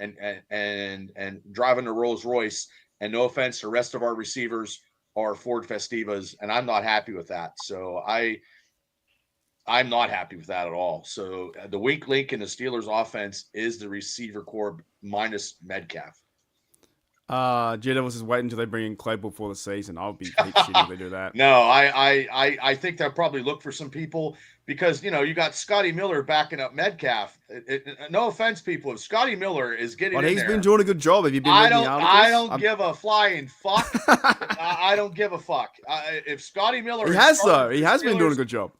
driving a Rolls Royce. And no offense, the rest of our receivers are Ford Festivas, and I'm not happy with that. So I'm not happy with that at all. So the weak link in the Steelers offense is the receiver core minus Metcalf. Devils is waiting until they bring in Claypool for the season. I'll be shitty if they do that. No, I think they'll probably look for some people because, you got Scotty Miller backing up Metcalf. No offense, people. If Scotty Miller is getting he's been doing a good job. Have you been reading the articles? I don't give a flying fuck. I don't give a fuck. If Scotty Miller He has been doing a good job.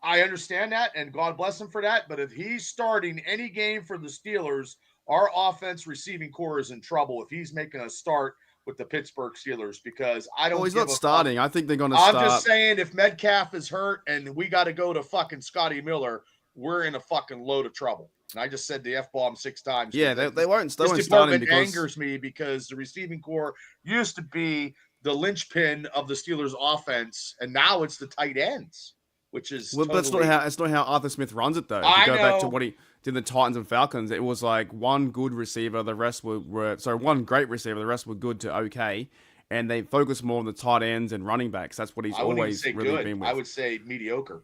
I understand that, and God bless him for that. But if he's starting any game for the Steelers, our offense receiving core is in trouble if he's making a start with the Pittsburgh Steelers because I don't. Well, he's not starting. I think they're going to start. I'm just saying, if Metcalf is hurt and we got to go to fucking Scotty Miller, we're in a fucking load of trouble. And I just said the F-bomb 6 times. Yeah, they won't. This department angers me because the receiving core used to be the linchpin of the Steelers' offense, and now it's the tight ends, which is. Well, totally... that's not how Arthur Smith runs it, though. If you go back to what he did the Titans and Falcons, it was like one good receiver, the rest were one great receiver, the rest were good to okay, and they focus more on the tight ends and running backs. That's what he's always really been with. I would say mediocre.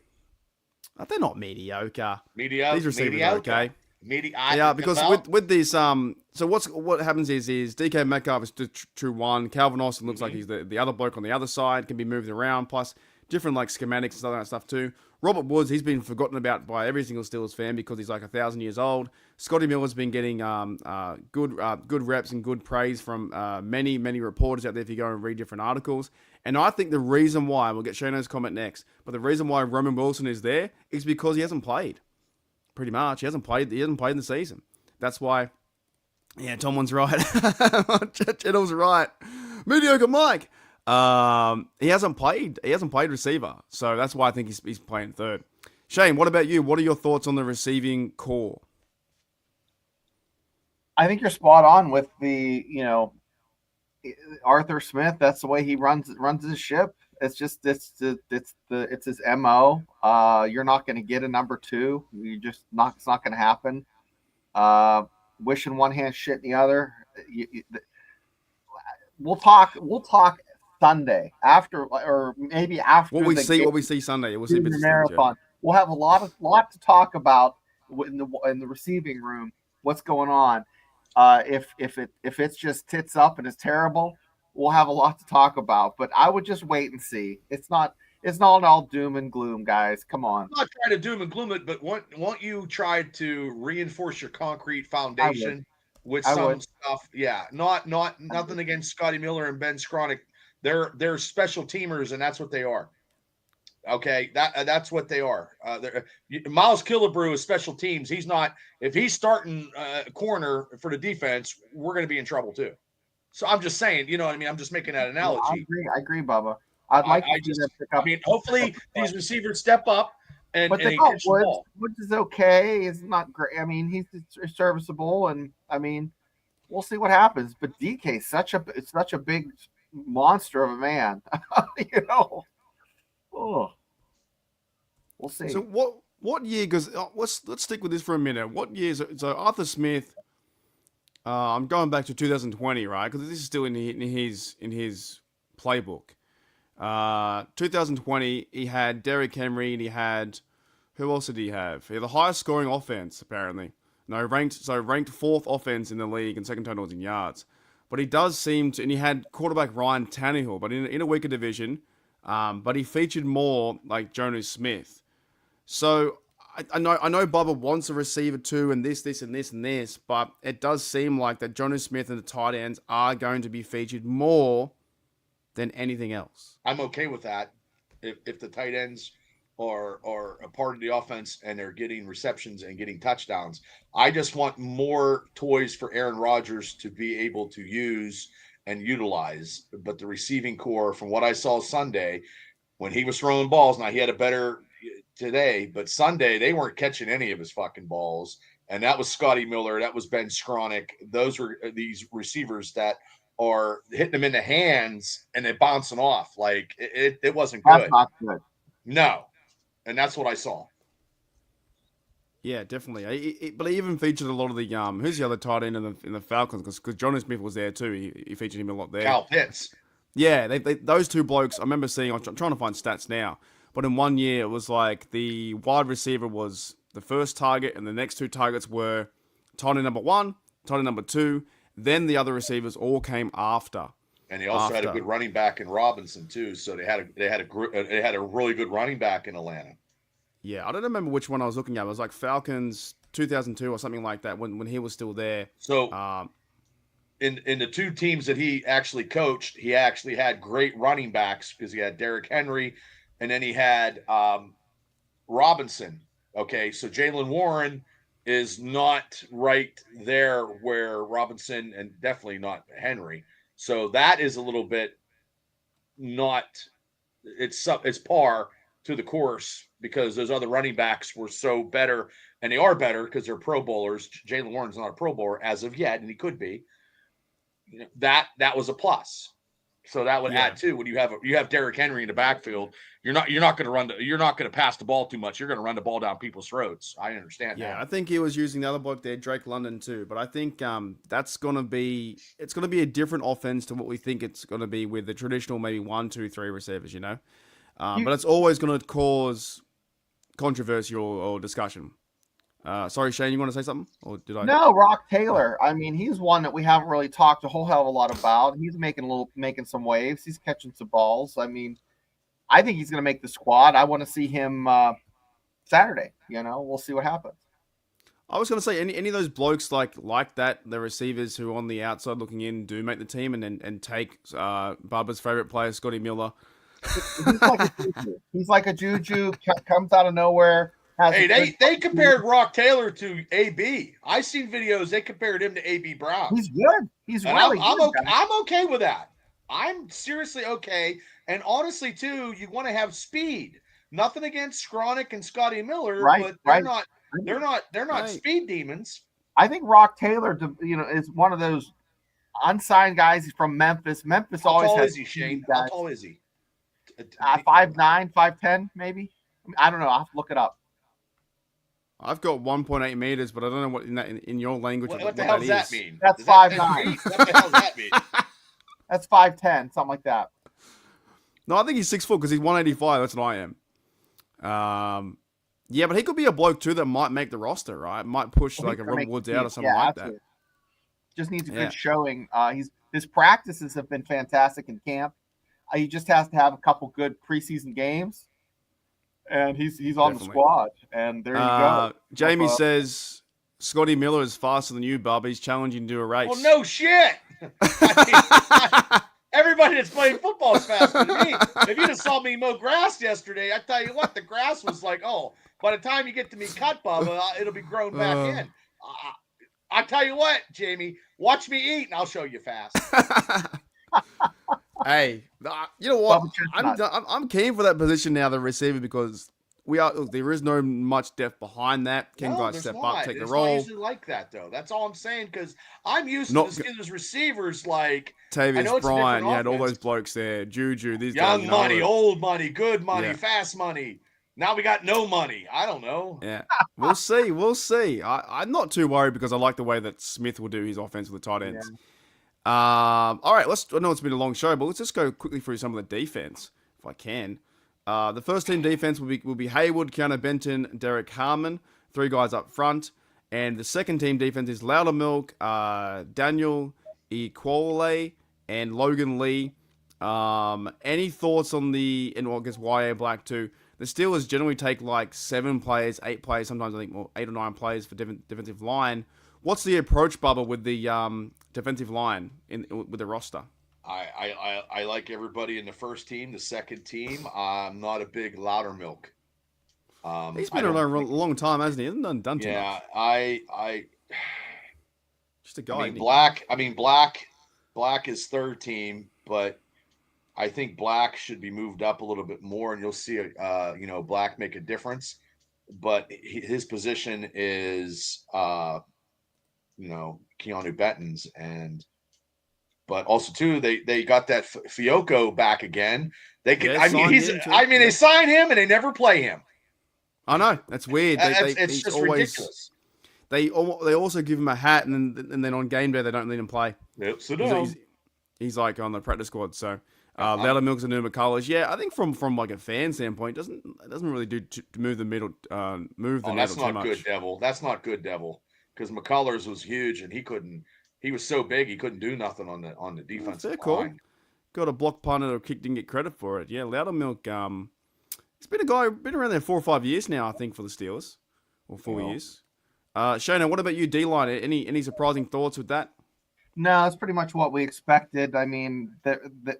They're not mediocre. These receivers are okay. Because with these so what happens is DK Metcalf is the true one. Calvin Austin looks like he's the other bloke on the other side, can be moved around, plus different schematics and stuff like that stuff too. Robert Woods, he's been forgotten about by every single Steelers fan because he's 1,000 years old. Scotty Miller's been getting good reps and good praise from many reporters out there if you go and read different articles. And I think the reason why, we'll get Shano's comment next, but the reason why Roman Wilson is there is because he hasn't played. Pretty much. He hasn't played in the season. That's why, Tomlin's right. Channel's right. Mediocre Mike. He hasn't played receiver, so that's why I think he's playing third. Shane, what about you? What are your thoughts on the receiving core? I think you're spot on with the Arthur Smith. That's the way he runs his ship. It's just it's his MO. You're not going to get a number 2. It's not going to happen. Wishing one hand, shit in the other. We'll talk Sunday after, or maybe after what we see Sunday. It was a bit marathon. We'll have a lot to talk about in the receiving room. What's going on? If it's just tits up and it's terrible, we'll have a lot to talk about. But I would just wait and see. It's not all doom and gloom, guys. Come on. I'm not trying to doom and gloom it, but won't you try to reinforce your concrete foundation with some stuff? Yeah, nothing against Scotty Miller and Ben Skronik. They're special teamers, and that's what they are. Okay, that's what they are. Miles Killebrew is special teams. He's not. If he's starting corner for the defense, we're going to be in trouble too. So I'm just saying, you know what I mean? I'm just making that analogy. I agree, Bubba. I'd like to see them pick up. I mean, hopefully these receivers step up and they catch the ball. Woods is okay. It's not great. I mean, he's serviceable, and I mean, we'll see what happens. But DK is such a big monster of a man. You know. Oh, we'll see. So what year? Because let's stick with this for a minute. What year? So Arthur Smith. I'm going back to 2020, right? Because this is still in his playbook. 2020, he had Derrick Henry, and he had who else did he have? He had the highest scoring offense apparently. No, ranked fourth offense in the league and second total in yards. But he does seem to, and he had quarterback Ryan Tannehill, but in a weaker division. But he featured more like Jonas Smith. So I know Bubba wants a receiver too, and this, but it does seem like that Jonas Smith and the tight ends are going to be featured more than anything else. I'm okay with that. If the tight ends are a part of the offense and they're getting receptions and getting touchdowns, I just want more toys for Aaron Rodgers to be able to use and utilize. But the receiving core, from what I saw Sunday, when he was throwing balls, now he had a better today, but Sunday they weren't catching any of his fucking balls. And that was Scotty Miller, that was Ben Skronik. Those were these receivers that are hitting them in the hands and they're bouncing off. Like it wasn't good. That's not good. No. And that's what I saw. Yeah, definitely. But he even featured a lot of the who's the other tight end in the Falcons? Because Jonas Smith was there too. He featured him a lot there. Cal Pitts. Yeah, those two blokes. I remember seeing. I'm trying to find stats now, but in 1 year it was like the wide receiver was the first target, and the next two targets were tight end number 1, tight end number 2. Then the other receivers all came after. And they also had a good running back in Robinson too. So they had a really good running back in Atlanta. Yeah, I don't remember which one I was looking at. It was like Falcons 2002 or something like that when he was still there. So in the two teams that he actually coached, he actually had great running backs because he had Derrick Henry and then he had Robinson. Okay, so Jaylen Warren is not right there where Robinson and definitely not Henry. So that is a little bit not – it's par to the course because those other running backs were so better, and they are better because they're Pro Bowlers. Jaylen Warren's not a Pro Bowler as of yet, and he could be. You know, that was a plus. So that would add too. When you have Derrick Henry in the backfield, you're not going to pass the ball too much. You're going to run the ball down people's throats. I understand that. Yeah, I think he was using the other bloke there, Drake London too. But I think it's going to be a different offense to what we think it's going to be with the traditional maybe 1, 2, 3 receivers. You know, but it's always going to cause controversy or discussion. Sorry, Shane, you want to say something? Or did I? No, Rock Taylor. I mean, he's one that we haven't really talked a whole hell of a lot about. He's making some waves. He's catching some balls. I mean, I think he's going to make the squad. I want to see him Saturday. You know, we'll see what happens. I was going to say any of those blokes like that, the receivers who are on the outside looking in do make the team and take Bubba's favorite player, Scotty Miller. He's like a juju. Comes out of nowhere. Hey, they compared Rock Taylor to AB. I seen videos. They compared him to AB Brown. He's good. He's really good. I'm okay with that. I'm seriously okay. And honestly, too, you want to have speed. Nothing against Skronik and Scotty Miller, but they're not speed demons. I think Rock Taylor, is one of those unsigned guys. He's from Memphis. Memphis always has. How tall is he, Shane? How tall is he? 5'9", 5'10", maybe. I don't know. I'll have to look it up. I've got 1.8 meters, but I don't know what in your language. What the hell does that mean? That's 5'9". What the hell does that mean? That's 5'10", something like that. No, I think he's 6 foot because he's 185. That's what I am. Yeah, but he could be a bloke too that might make the roster, right? Might push Well, like he's a gonna Robert make Woods the out team. or something like Absolutely. that. Just needs a Yeah. good showing. His practices have been fantastic in camp. He just has to have a couple good preseason games, and he's on the Definitely. squad. And there you go. Jamie says Scotty Miller is faster than you, Bub. He's challenging to do a race. Well, no shit. Everybody that's playing football is faster than me. If you just saw me mow grass yesterday, I tell you what, the grass was like, oh, by the time you get to me cut, Bubba, it'll be grown back in. I tell you what, Jamie, watch me eat, and I'll show you fast. Hey, you know what? I'm keen for that position now, the receiver, because there is no much depth behind that. Can guys step up, take the role? It's not usually like that, though. That's all I'm saying, because I'm used to the Steelers receivers like Tavius Bryant. You had all those blokes there. Juju, these young guys, money, old money, good money, fast money. Now we got no money. I don't know. Yeah, we'll see. We'll see. I'm not too worried because I like the way that Smith will do his offense with the tight ends. Yeah. All right, I know it's been a long show, but let's just go quickly through some of the defense, if I can. The first team defense will be Haywood, Keanu Benton, Derek Harmon, 3 guys up front. And the second team defense is Loudermilk, Daniel Equole, and Logan Lee. Any thoughts on and I guess YA Black too? The Steelers generally take like 7 players, 8 players, sometimes I think 8 or 9 players for defensive line. What's the approach, Bubba, with the defensive line with the roster? I like everybody in the first team. The second team, I'm not a big Loudermilk. He's been around a long time, hasn't he? He hasn't done too much. Yeah, I just a guy. Black is third team, but I think Black should be moved up a little bit more, and you'll see Black make a difference. But his position is Keanu Benton's, but also too they got that Fiocco back again. They can. They sign him and they never play him. I know, that's weird. It's just ridiculous. They also give him a hat, and then on game day they don't let him play. Yep, so he's like on the practice squad. So Loudermilk's and Numa Colors. Yeah, I think from like a fan standpoint, it doesn't really do to move the middle, move the needle too much. That's not good, Devil. That's not good, Devil. Because McCullers was huge, and he was so big he couldn't do nothing on the defensive line. Got a block punt or kick, didn't get credit for it. Yeah, Loudermilk. He's been around there 4 or 5 years now, I think, for the Steelers, or 4 years. Shana, what about you, D-line? Any surprising thoughts with that? No, it's pretty much what we expected. I mean,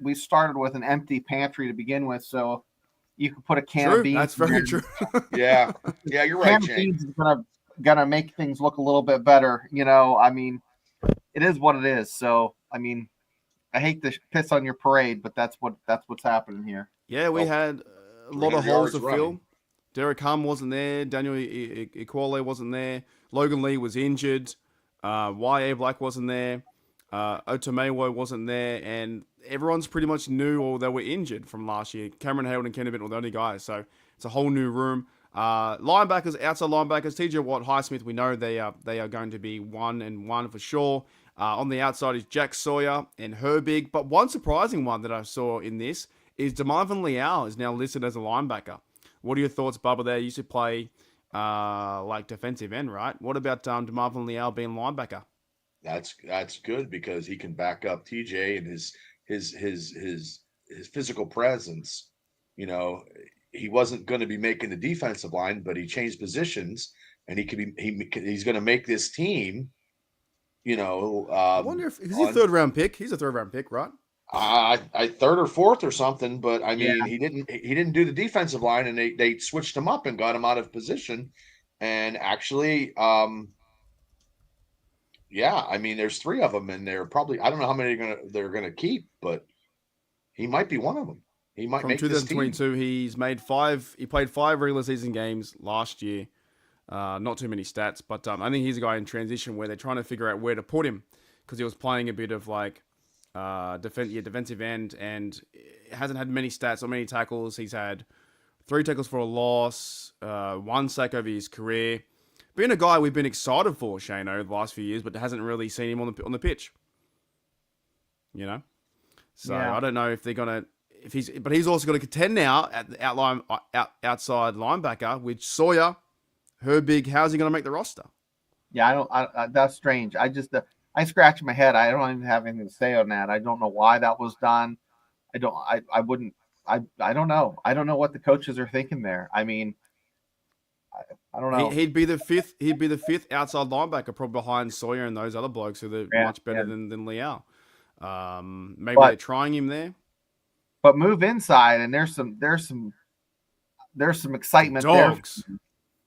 we started with an empty pantry to begin with, so you could put a can of beans. That's very true. Yeah, you're right. Can of beans is gonna make things look a little bit better. I mean, it is what it is. So, I mean, I hate to piss on your parade, but that's what's happening here. Yeah, we had a lot of holes to fill. Derek Hum wasn't there. Daniel Equole wasn't there. Logan Lee was injured. YA Black wasn't there. Otomewo wasn't there. And everyone's pretty much new or they were injured from last year. Cameron Haywood and Kennedy were the only guys. So it's a whole new room. Linebackers, outside linebackers, TJ Watt, Highsmith, we know they are going to be 1-1 for sure. On the outside is Jack Sawyer and Herbig. But one surprising one that I saw in this is DeMarvin Leal is now listed as a linebacker. What are your thoughts, Bubba, there? He used to play like defensive end, right? What about DeMarvin Leal being linebacker? That's good because he can back up TJ and his physical presence. He wasn't going to be making the defensive line, but he changed positions, and he's going to make this team. I wonder if he's a third-round pick. He's a third-round pick, right? I third or fourth or something, but I mean he didn't do the defensive line, and they switched him up and got him out of position, and actually, I mean there's 3 of them, and they're probably I don't know how many they're gonna keep, but he might be one of them. He might make this team. From 2022, he's made 5. He played 5 regular season games last year. Not too many stats, but I think he's a guy in transition where they're trying to figure out where to put him because he was playing a bit of like defensive end and hasn't had many stats or many tackles. He's had 3 tackles for a loss, 1 sack over his career. Being a guy we've been excited for, Shane, over the last few years, but hasn't really seen him on the pitch. So I don't know if they're gonna but he's also got to contend now at the outside linebacker with Sawyer Herbig, how's he going to make the roster? Yeah, that's strange. I scratch my head. I don't even have anything to say on that. I don't know why that was done. I don't know. I don't know what the coaches are thinking there. I mean, I don't know. He'd be the fifth. He'd be the fifth outside linebacker, probably behind Sawyer and those other blokes who are much better than Liao. Maybe they're trying him there. But move inside, and there's some excitement Dogs. there.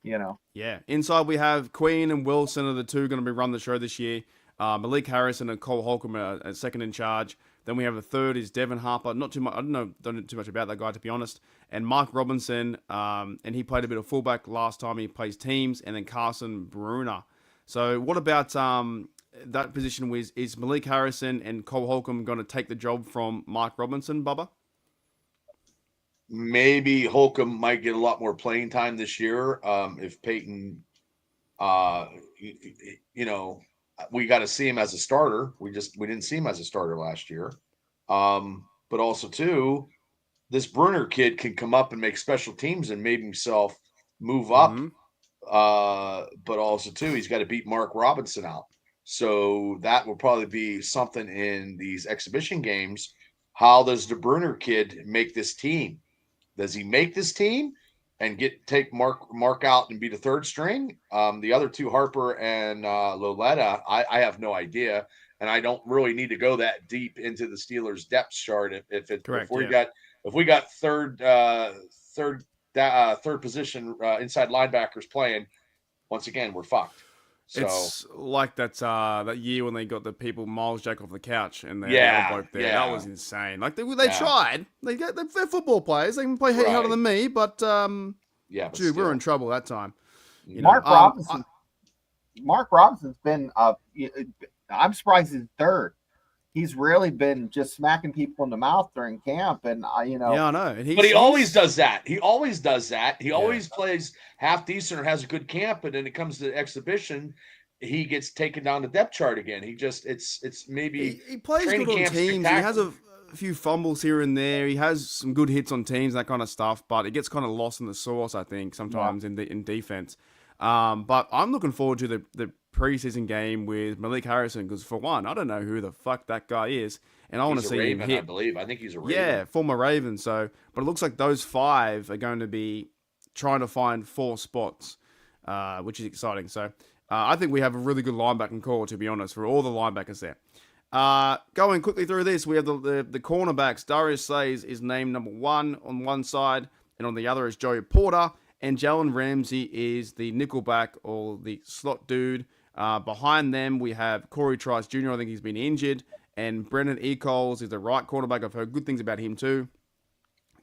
You know. Yeah. Inside we have Queen and Wilson are the two going to be run the show this year. Malik Harrison and Cole Holcomb are second in charge. Then we have a third is Devin Harper. Not too much. Don't know too much about that guy, to be honest. And Mark Robinson, and he played a bit of fullback last time he plays teams. And then Carson Bruner. So what about that position? Is Malik Harrison and Cole Holcomb going to take the job from Mark Robinson, Bubba? Maybe Holcomb might get a lot more playing time this year. If Peyton, we got to see him as a starter. We didn't see him as a starter last year. But also too, this Bruner kid can come up and make special teams and maybe himself move up. Mm-hmm. But also too, he's got to beat Mark Robinson out. So that will probably be something in these exhibition games. How does the Bruner kid make this team? Does he make this team and take Mark out and be the third string? The other two, Harper and Loletta, I have no idea, and I don't really need to go that deep into the Steelers' depth chart. If we got third position inside linebackers playing, once again we're fucked. So, it's like that year when they got the people Miles Jack off the couch and they're both there. Yeah. That was insane. Like they tried. They're football players. They can play harder than me, but we're in trouble that time. Mark Robinson's been. I'm surprised he's third. He's really been just smacking people in the mouth during camp, and Yeah, I know. But he always does that. He always plays half decent or has a good camp, and then it comes to the exhibition, he gets taken down the depth chart again. It's maybe he plays good on teams. He has a few fumbles here and there. He has some good hits on teams, that kind of stuff, but it gets kind of lost in the sauce, I think, sometimes in defense. But I'm looking forward to the preseason game with Malik Harrison because, for one, I don't know who the fuck that guy is, and I want to see him hit. I believe. I think he's a Raven. Yeah, former Raven. So, but it looks like those five are going to be trying to find 4 spots, which is exciting. So, I think we have a really good linebacking core, to be honest, for all the linebackers there. Going quickly through this, we have the cornerbacks. Darius Slays is named number 1 on one side, and on the other is Joey Porter. And Jalen Ramsey is the nickelback or the slot dude. Behind them, we have Corey Trice Jr. I think he's been injured. And Brendan Echols is the right cornerback. I've heard good things about him too.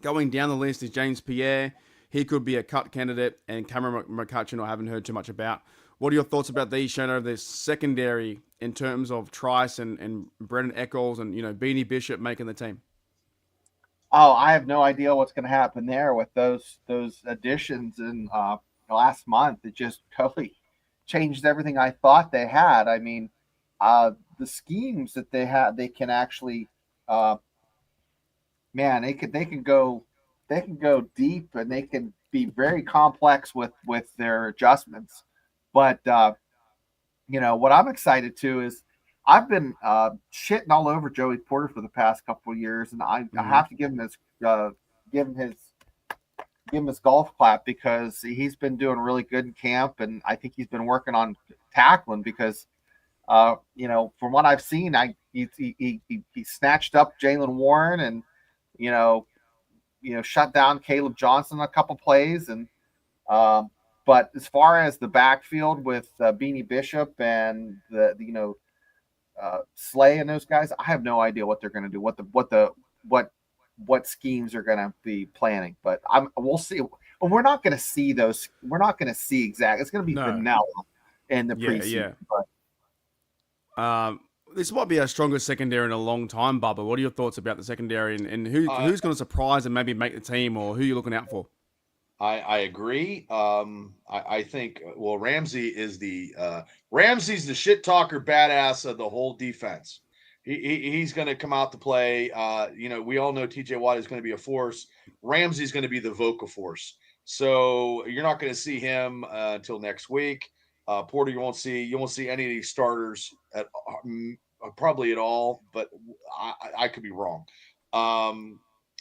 Going down the list is James Pierre. He could be a cut candidate. And Cameron McCutcheon I haven't heard too much about. What are your thoughts about these, Shano? This secondary in terms of Trice and Brendan Echols and, Beanie Bishop making the team? Oh, I have no idea what's going to happen there with those additions in last month. It just totally changed everything I thought they had. I mean, the schemes that they had, they can actually, they can go deep and they can be very complex with their adjustments. But what I'm excited to is I've been shitting all over Joey Porter for the past couple of years, and I have to give him his golf clap because he's been doing really good in camp, and I think he's been working on tackling because, from what I've seen, he snatched up Jalen Warren and shut down Caleb Johnson a couple plays, and but as far as the backfield with Beanie Bishop and the Slay and those guys, I have no idea what they're going to do, what schemes are going to be planning, but we'll see. And we're not going to see those. We're not going to see exact. It's going to be vanilla in the preseason. But. This might be our strongest secondary in a long time, Bubba. What are your thoughts about the secondary and who's going to surprise and maybe make the team, or who you're looking out for? I agree. I think Ramsey is Ramsey's the shit talker badass of the whole defense. He's going to come out to play. We all know TJ Watt is going to be a force. Ramsey's going to be the vocal force. So you're not going to see him until next week. Porter, you won't see any of these starters at probably at all, but I could be wrong.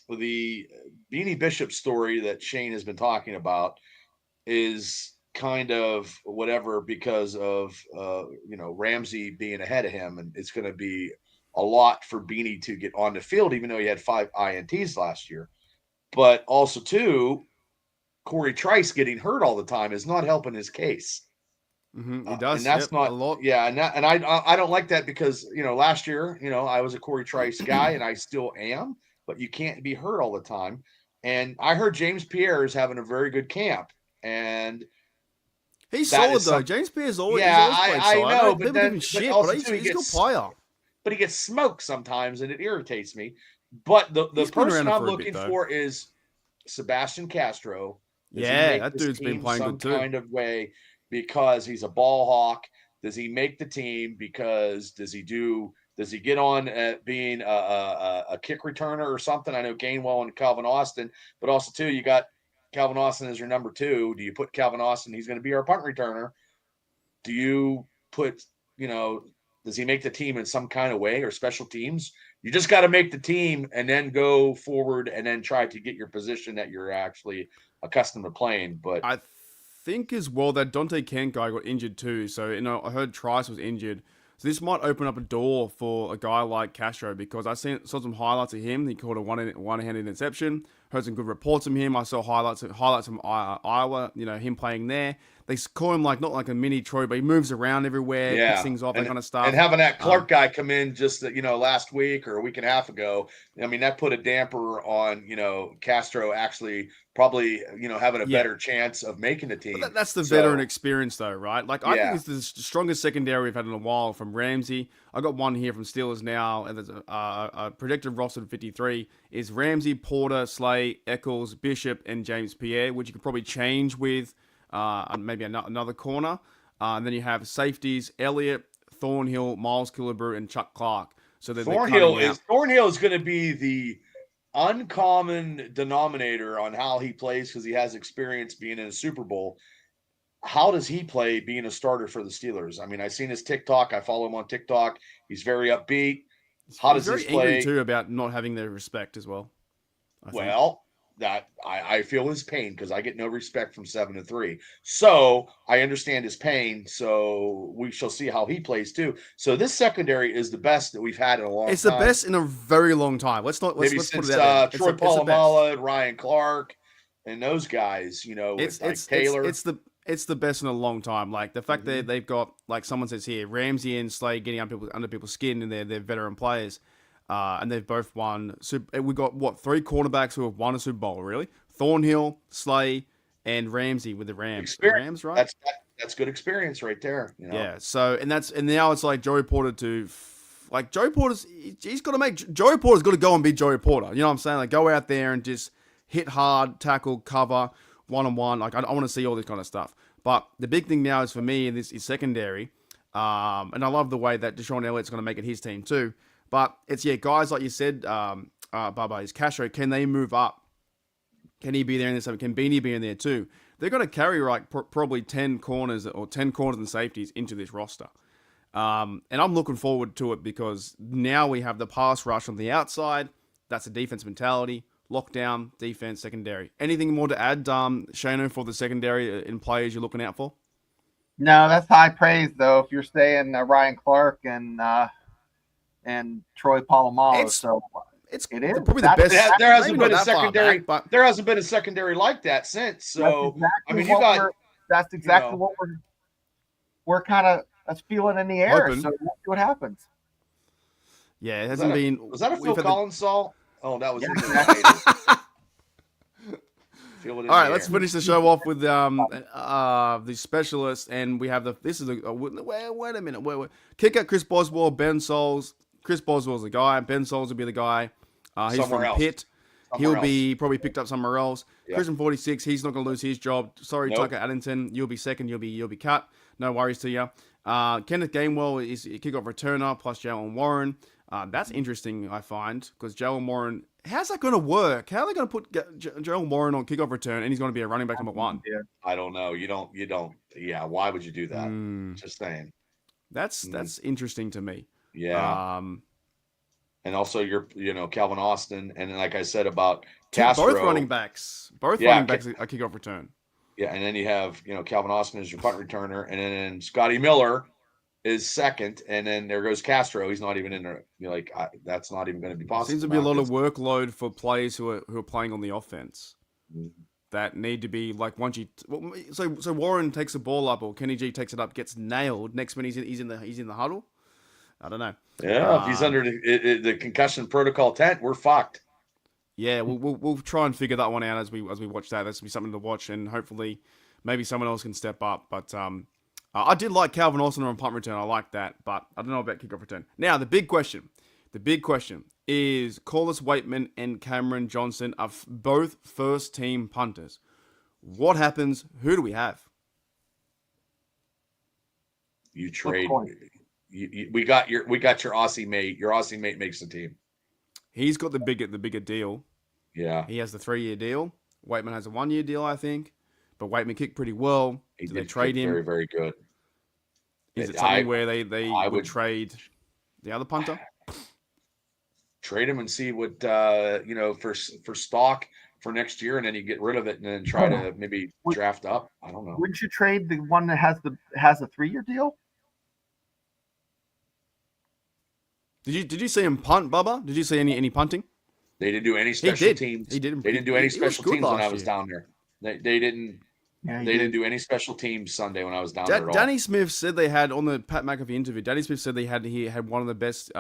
The Beanie Bishop story that Shane has been talking about is kind of whatever because of Ramsey being ahead of him, and it's going to be a lot for Beanie to get on the field, even though he had 5 INTs last year. But also too, Corey Trice getting hurt all the time is not helping his case. He does, and that's not a lot. Yeah, and I don't like that because last year I was a Corey Trice guy and I still am, but you can't be hurt all the time. And I heard James Pierre is having a very good camp, and he's solid though. James Pierre's always played I solid. know, People give him shit, but he's a good player. But he gets smoked sometimes, and it irritates me. But the person I'm looking for is Sebastian Castro. That dude's been playing good too. Kind of way, because he's a ball hawk. Does he make the team? Because does he get on at being a kick returner or something? I know Gainwell and Calvin Austin, but also too, you got Calvin Austin as your number 2. Do you put Calvin Austin? He's going to be our punt returner. Do you put, does he make the team in some kind of way or special teams? You just got to make the team and then go forward and then try to get your position that you're actually accustomed to playing. But I think as well that Dante Kent guy got injured too. So, I heard Trice was injured. So this might open up a door for a guy like Castro, because I saw some highlights of him. He caught a one-handed interception. Heard some good reports from him. I saw highlights from Iowa, him playing there. They call him not like a mini Troy, but he moves around everywhere, picks things off, that kind of stuff. And having that Clark guy come in just last week or a week and a half ago, I mean, that put a damper on Castro actually probably having a better chance of making the team. But that's the veteran experience though, right? I think it's the strongest secondary we've had in a while from Ramsey. I got one here from Steelers now, and there's a projected roster of 53 is Ramsey, Porter, Slay, Eccles, Bishop, and James Pierre, which you could probably change with maybe another corner. And then you have safeties, Elliott, Thornhill, Miles Killebrew, and Chuck Clark. So Thornhill is going to be the uncommon denominator on how he plays, because he has experience being in a Super Bowl. How does he play being a starter for the Steelers? I mean, I've seen his TikTok. I follow him on TikTok. He's very upbeat. How does he play? Angry too about not having their respect as well. That I feel his pain, because I get no respect from 7-3. So I understand his pain. So we shall see how he plays too. So this secondary is the best that we've had in a long time. It's the best in a very long time. Let's put it out there. Troy Polamalu, Ryan Clark, and those guys. Taylor. It's the best in a long time. Like the fact that they've got, like someone says here, Ramsey and Slade getting under people's skin, and they're veteran players. And they've both won. We've got 3 quarterbacks who have won a Super Bowl, really? Thornhill, Slay, and Ramsey with the Rams. Experience. The Rams, right? That's good experience right there. Yeah. So and now it's like Joey Porter Joey Porter's got to go and be Joey Porter. You know what I'm saying? Like go out there and just hit hard, tackle, cover, one-on-one. Like I want to see all this kind of stuff. But the big thing now is for me, and this is secondary. And I love the way that Deshaun Elliott's going to make it his team too. But it's, guys like you said, Bubba, is Castro, can they move up? Can he be there in this? Can Beanie be in there too? They're going to carry probably 10 corners and safeties into this roster. And I'm looking forward to it, because now we have the pass rush on the outside. That's a defense mentality. Lockdown, defense, secondary. Anything more to add, Shano, for the secondary in players you're looking out for? No, that's high praise, though, if you're saying Ryan Clark and Troy Polamalu. It is probably the best. There hasn't been a secondary, but there hasn't been a secondary like that since. So that's exactly what we're kind of feeling in the air. Hoping. So we'll see what happens. Yeah, it hasn't been. Was that a Phil Collins song? Oh, that was. All right, let's finish the show off with the specialist, and we have wait a minute. Kick out Chris Boswell, Ben Souls. Chris Boswell's the guy. Ben Souls will be the guy. He's somewhere from Pitt. He'll be probably picked up somewhere else. Yeah. Christian 46. He's not going to lose his job. Sorry, Tucker Addington. You'll be second. You'll be cut. No worries to you. Kenneth Gainwell is a kickoff returner plus Jalen Warren. That's interesting, I find, because Joel Moran, how's that going to work? How are they going to put Joel Moran on kickoff return and he's going to be a running back number 1? I don't know. You don't. Yeah. Why would you do that? Mm, Just saying. that's interesting to me. Yeah. And also Calvin Austin. And then, like I said about Castro. Both running backs are kickoff return. Yeah. And then you have, Calvin Austin as your punt returner. And then Scotty Miller is second. And then there goes Castro. He's not even in there. That's not even going to be possible. Seems to be a lot of workload for players who are playing on the offense. That need to be like so Warren takes the ball up or Kenny G takes it up, gets nailed. Next minute he's in the huddle. I don't know. Yeah, if he's under the concussion protocol tent, we're fucked. Yeah, we'll try and figure that one out as we watch that. That's gonna be something to watch, and hopefully maybe someone else can step up. But I did like Calvin Austin on punt return. I like that, but I don't know about kickoff return. Now the big question is Corliss Waitman and Cameron Johnson are both first team punters. What happens? Who do we have? You trade. We got your Aussie mate. Your Aussie mate makes the team. He's got the bigger deal. Yeah. He has the 3-year deal. Waitman has a 1-year deal, I think. But Waitman kicked pretty well. Do they trade him? Very, very good. Is it something where they would trade the other punter? Trade him and see what for stock for next year, and then you get rid of it and then try to maybe draft up. I don't know. Wouldn't you trade the one that has a 3-year deal? Did you see him punt, Bubba? Did you see any punting? They didn't do any special teams. He did. They didn't do any special teams when I was down there. They didn't. Yeah, they didn't do any special teams Sunday when I was down there at all. Danny Smith said they had on the Pat McAfee interview. Danny Smith said he had one of the best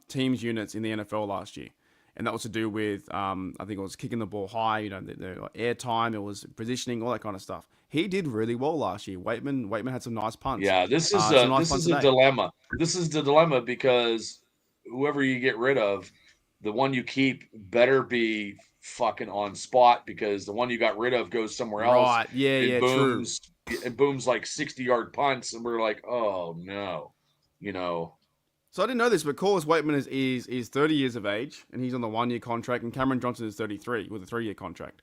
teams units in the NFL last year, and that was to do with I think it was kicking the ball high, the air time, it was positioning, all that kind of stuff. He did really well last year. Waitman had some nice punts. Yeah, this is a dilemma. This is the dilemma because whoever you get rid of, the one you keep better be fucking on spot because the one you got rid of goes somewhere else. Right. Yeah, booms, true. It booms like 60-yard punts, and we're like, oh no, So I didn't know this, but Corliss Waitman is 30 years of age, and he's on the 1-year contract, and Cameron Johnson is 33 with a 3-year contract.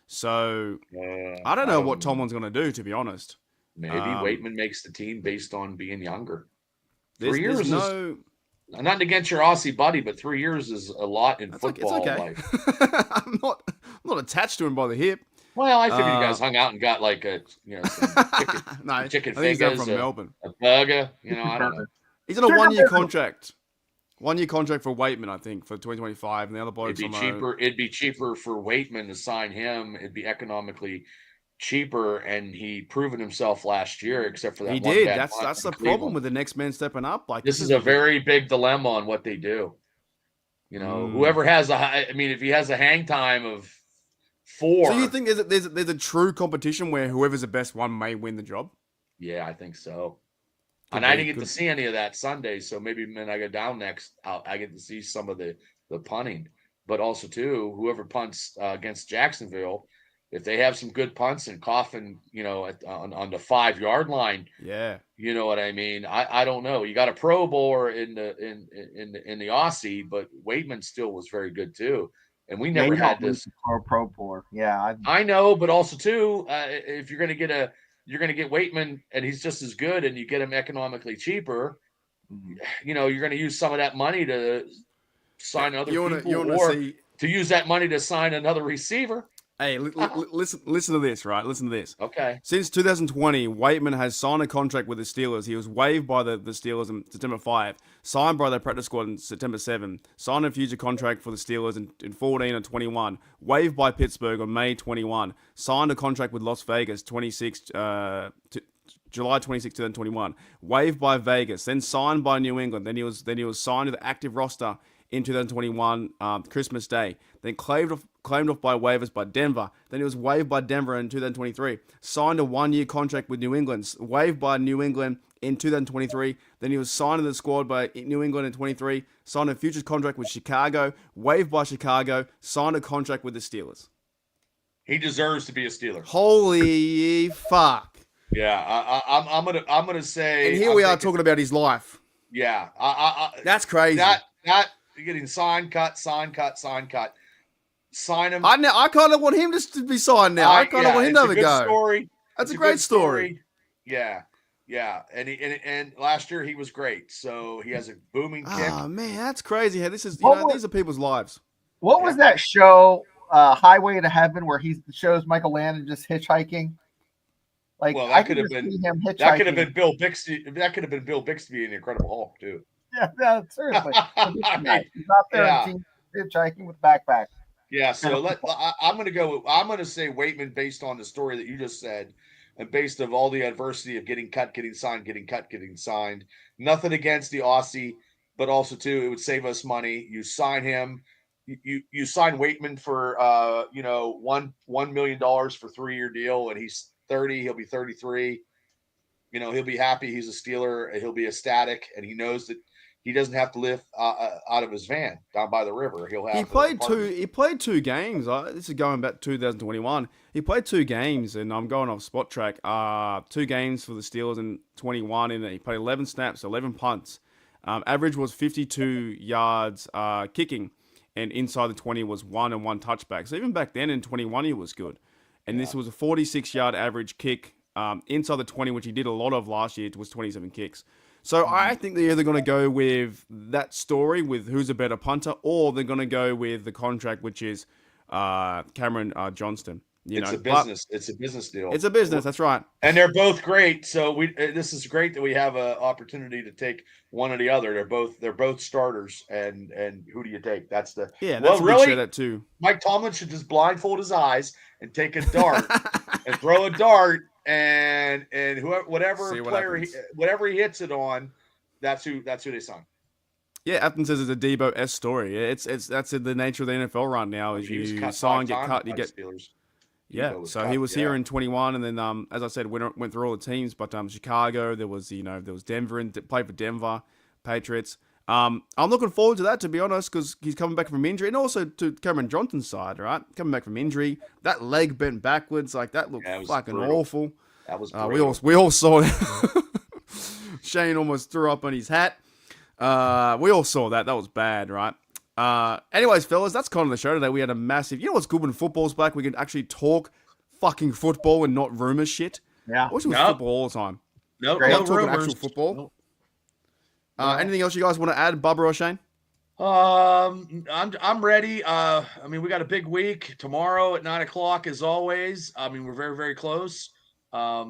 So I don't know what Tomlin's going to do, to be honest. Maybe Waitman makes the team based on being younger. 3 years is not against your Aussie buddy, but 3 years is a lot in football. It's okay. I'm not attached to him by the hip. Well, I figured you guys hung out and got like a some chicken fingers from Melbourne, a burger. I don't know. He's on a 1-year contract. 1-year contract for Waitman, I think, for 2025, and the other boys. It'd be cheaper for Waitman to sign him. It'd be economically cheaper, and he proven himself last year, except for that. He did. That's the problem with the next man stepping up. Like this is a very big dilemma on what they do. Whoever has if he has a hang time of 4. So you think there's a true competition where whoever's the best one may win the job? Yeah, I think so. I didn't get to see any of that Sunday, so maybe when I go down next, I get to see some of the punting. But also too, whoever punts against Jacksonville, if they have some good punts and Coffin, on the 5-yard line, yeah, you know what I mean. I don't know. You got a Pro Bowler in the Aussie, but Waitman still was very good too. And we never had this Pro Bowler. Yeah, I know, but also too, if you're going to get Waitman and he's just as good, and you get him economically cheaper, you're going to use some of that money to sign other people, or to use that money to sign another receiver. Hey, listen to this, right? Listen to this. Okay. Since 2020, Waitman has signed a contract with the Steelers. He was waived by the Steelers on September 5, signed by their practice squad on September 7, signed a future contract for the Steelers in 14 and 21, waived by Pittsburgh on May 21, signed a contract with Las Vegas July 26, 2021, waived by Vegas, then signed by New England. Then he was signed to the active roster in 2021, Christmas Day. Then claimed off by waivers by Denver. Then he was waived by Denver in 2023. Signed a 1-year contract with New England. Waived by New England in 2023. Then he was signed to the squad by New England in 23. Signed a futures contract with Chicago. Waived by Chicago. Signed a contract with the Steelers. He deserves to be a Steeler. Holy fuck! Yeah, I'm gonna say. And here we are talking about his life. Yeah, that's crazy. you're getting signed, cut, sign, cut, sign, cut. Sign him. I kind of want him to be signed now. I kind of want him to have a go. Story. That's a great story. Yeah. Yeah. And last year he was great. So he has a booming kick. Oh, man, that's crazy. How this is, these are people's lives. What was that show, Highway to Heaven, where he shows Michael Landon just hitchhiking? Like, well, that could have been Bill Bixby. That could have been Bill Bixby in the Incredible Hulk too. Yeah, seriously. He's out there hitchhiking with backpack. Yeah, so I'm going to say Waitman based on the story that you just said, and based of all the adversity of getting cut, getting signed, getting cut, getting signed. Nothing against the Aussie, but also too, it would save us money. You sign him. You sign Waitman for $1 million for 3-year deal, and he's 30. He'll be 33. He'll be happy. He's a Steeler. He'll be ecstatic, and he knows that he doesn't have to live out of his van down by the river. He played two games. This is going back to 2021. He played 2 games, and I'm going off Spot Track. 2 games for the Steelers in 21, and he played 11 snaps, 11 punts. Average was 52 yards kicking, and inside the 20 was 1 and 1 touchback. So even back then in 21, he was good. And this was a 46-yard average kick. Inside the 20, which he did a lot of last year, it was 27 kicks. So I think they're either going to go with that story with who's a better punter, or they're going to go with the contract, which is Cameron Johnston. It's a business. It's a business deal. It's a business. That's right. And they're both great. So this is great that we have an opportunity to take one or the other. They're both starters. And who do you take? That's the really that too. Mike Tomlin should just blindfold his eyes and take a dart and throw a dart, and whatever he hits it on, that's who they sign. Yeah, Afton says it's a Debo S story. That's the nature of the NFL right now. Is you sign, get cut, you get Steelers. Yeah, so he was here in 21, and then as I said, went through all the teams. But Chicago, there was Denver, and played for Denver, Patriots. I'm looking forward to that, to be honest, because he's coming back from injury, and also to Cameron Johnston's side, right? Coming back from injury, that leg bent backwards, like that looked fucking awful. That was we all saw it. Shane almost threw up on his hat. We all saw that. That was bad, right? Anyways, fellas, that's kind of the show today. We had a massive... what's good when football's back? We can actually talk fucking football and not rumor shit. Yeah. I wish it was football all the time. No talking actual football. Nope. Anything else you guys want to add, Bubba or Shane? I'm ready. We got a big week tomorrow at 9:00 as always. We're very, very close. I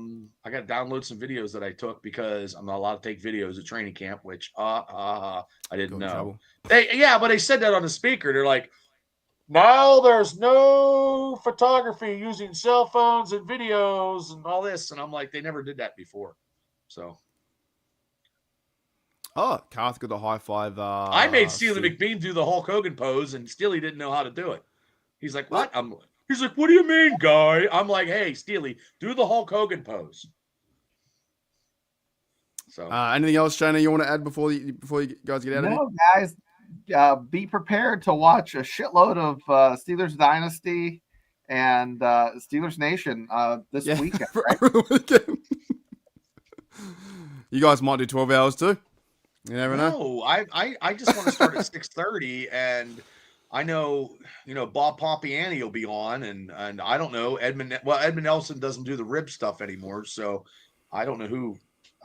got to download some videos that I took because I'm not allowed to take videos at training camp, which I didn't know. But they said that on the speaker. They're like, now there's no photography using cell phones and videos and all this. And I'm like, they never did that before. So. Oh, Karth got the high five. I made Steely McBean do the Hulk Hogan pose, and Steely didn't know how to do it. He's like, what? He's like, what do you mean, guy? I'm like, hey, Steely, do the Hulk Hogan pose. So, anything else, Shana, you want to add before you guys get out of here? No, guys, be prepared to watch a shitload of Steelers Dynasty and Steelers Nation this weekend. Right? You guys might do 12 hours too. You never know. No, I just want to start at 6:30, and I know Bob Pompiani will be on, and I don't know Edmund Nelson doesn't do the rib stuff anymore, so I don't know who.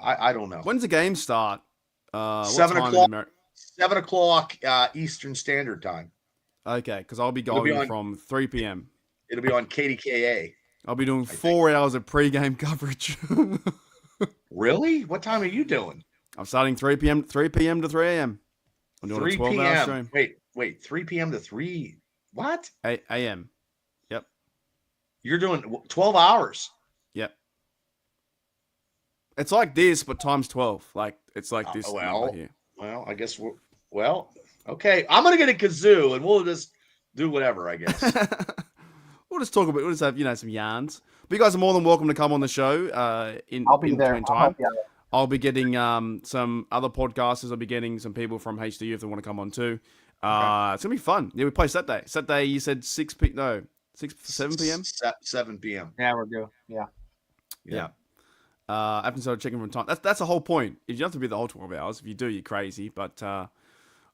I don't know. When's the game start? 7 o'clock. 7 o'clock Eastern Standard Time. Okay, because I'll be going from 3 p.m. It'll be on KDKA. I'll be doing 4 hours of pre-game coverage. Really? What time are you doing? I'm starting 3 p.m. to 3 a.m. I'm doing a 12-hour stream. Wait, 3 p.m. to 3. What? A.m. Yep. You're doing 12 hours. Yep. It's like this, but times 12. Like it's like this number here. Well, I guess okay. I'm gonna get a kazoo, and we'll just do whatever. I guess we'll just talk about. We'll just have some yarns. But you guys are more than welcome to come on the show. I'll be there. I'll be getting some other podcasters. I'll be getting some people from HDU if they want to come on too. Okay. It's gonna be fun. Yeah, we play Saturday. Saturday, you said 7 p.m. 7 p.m. Yeah, we're good. Yeah. I haven't started checking from time. That's the whole point. You don't have to be the whole 12 hours. If you do, you're crazy. But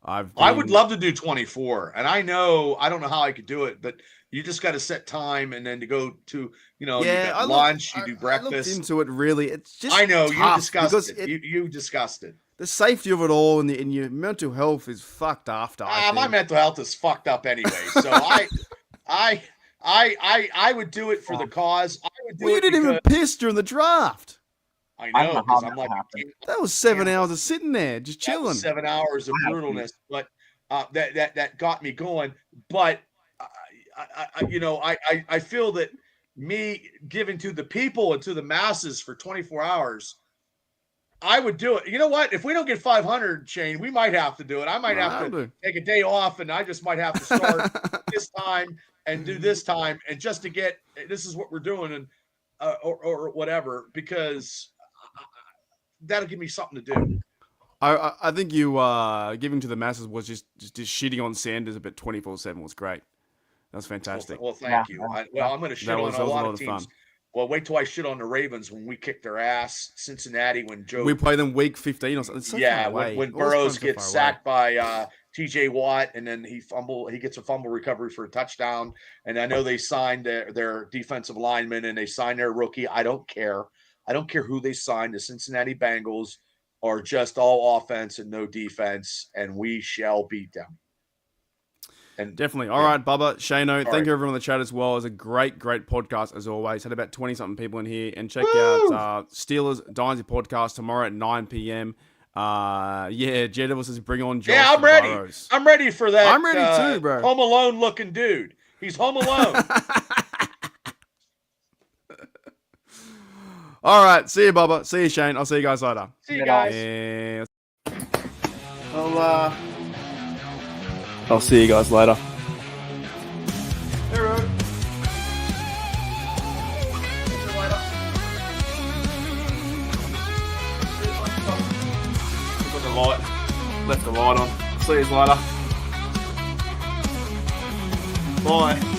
I would love to do 24, and I don't know how I could do it, but you just got to set time, and then to go to, you got lunch, you do breakfast. I looked into it, really. It's just I know you discussed it. You discussed it. The safety of it all and your mental health is fucked after. My mental health is fucked up anyway. So I would do it for the cause. I would do you didn't even piss during the draft. I know, because I'm like, that was 7 hours of sitting there just chilling. 7 hours of brutalness, but that got me going. But I feel that me giving to the people and to the masses for 24 hours, I would do it. You know what? If we don't get 500, Shane, we might have to do it. I might have to take a day off, and I just might have to start this time and do this time, and just to get, this is what we're doing, and or whatever, because that'll give me something to do. I think you giving to the masses was just shitting on Sanders a bit 24/7 was great. That was fantastic. Well, thank you. I'm going to shit on a lot of teams. Well, wait till I shit on the Ravens when we kick their ass. Cincinnati, when we play them week 15 or something. So when Burrows gets sacked by T.J. Watt, and then he gets a fumble recovery for a touchdown. And I know they signed their defensive lineman, and they signed their rookie. I don't care. I don't care who they signed. The Cincinnati Bengals are just all offense and no defense, and we shall beat them. And definitely. All right, Bubba, Shano, thank you everyone in the chat as well. It was a great podcast as always. Had about 20-something people in here. And check out Steelers Dynasty podcast tomorrow at 9 p.m. Jedivil says bring on Josh. Yeah, I'm ready. Burrows. I'm ready for that. I'm ready too, bro. Home Alone looking dude. He's home alone. All right. See you, Bubba. See you, Shane. I'll see you guys later. See you guys. Yeah. I'll see you guys later. Hey, Rod. See you later. Got the light. Left the light on. See you later. Bye.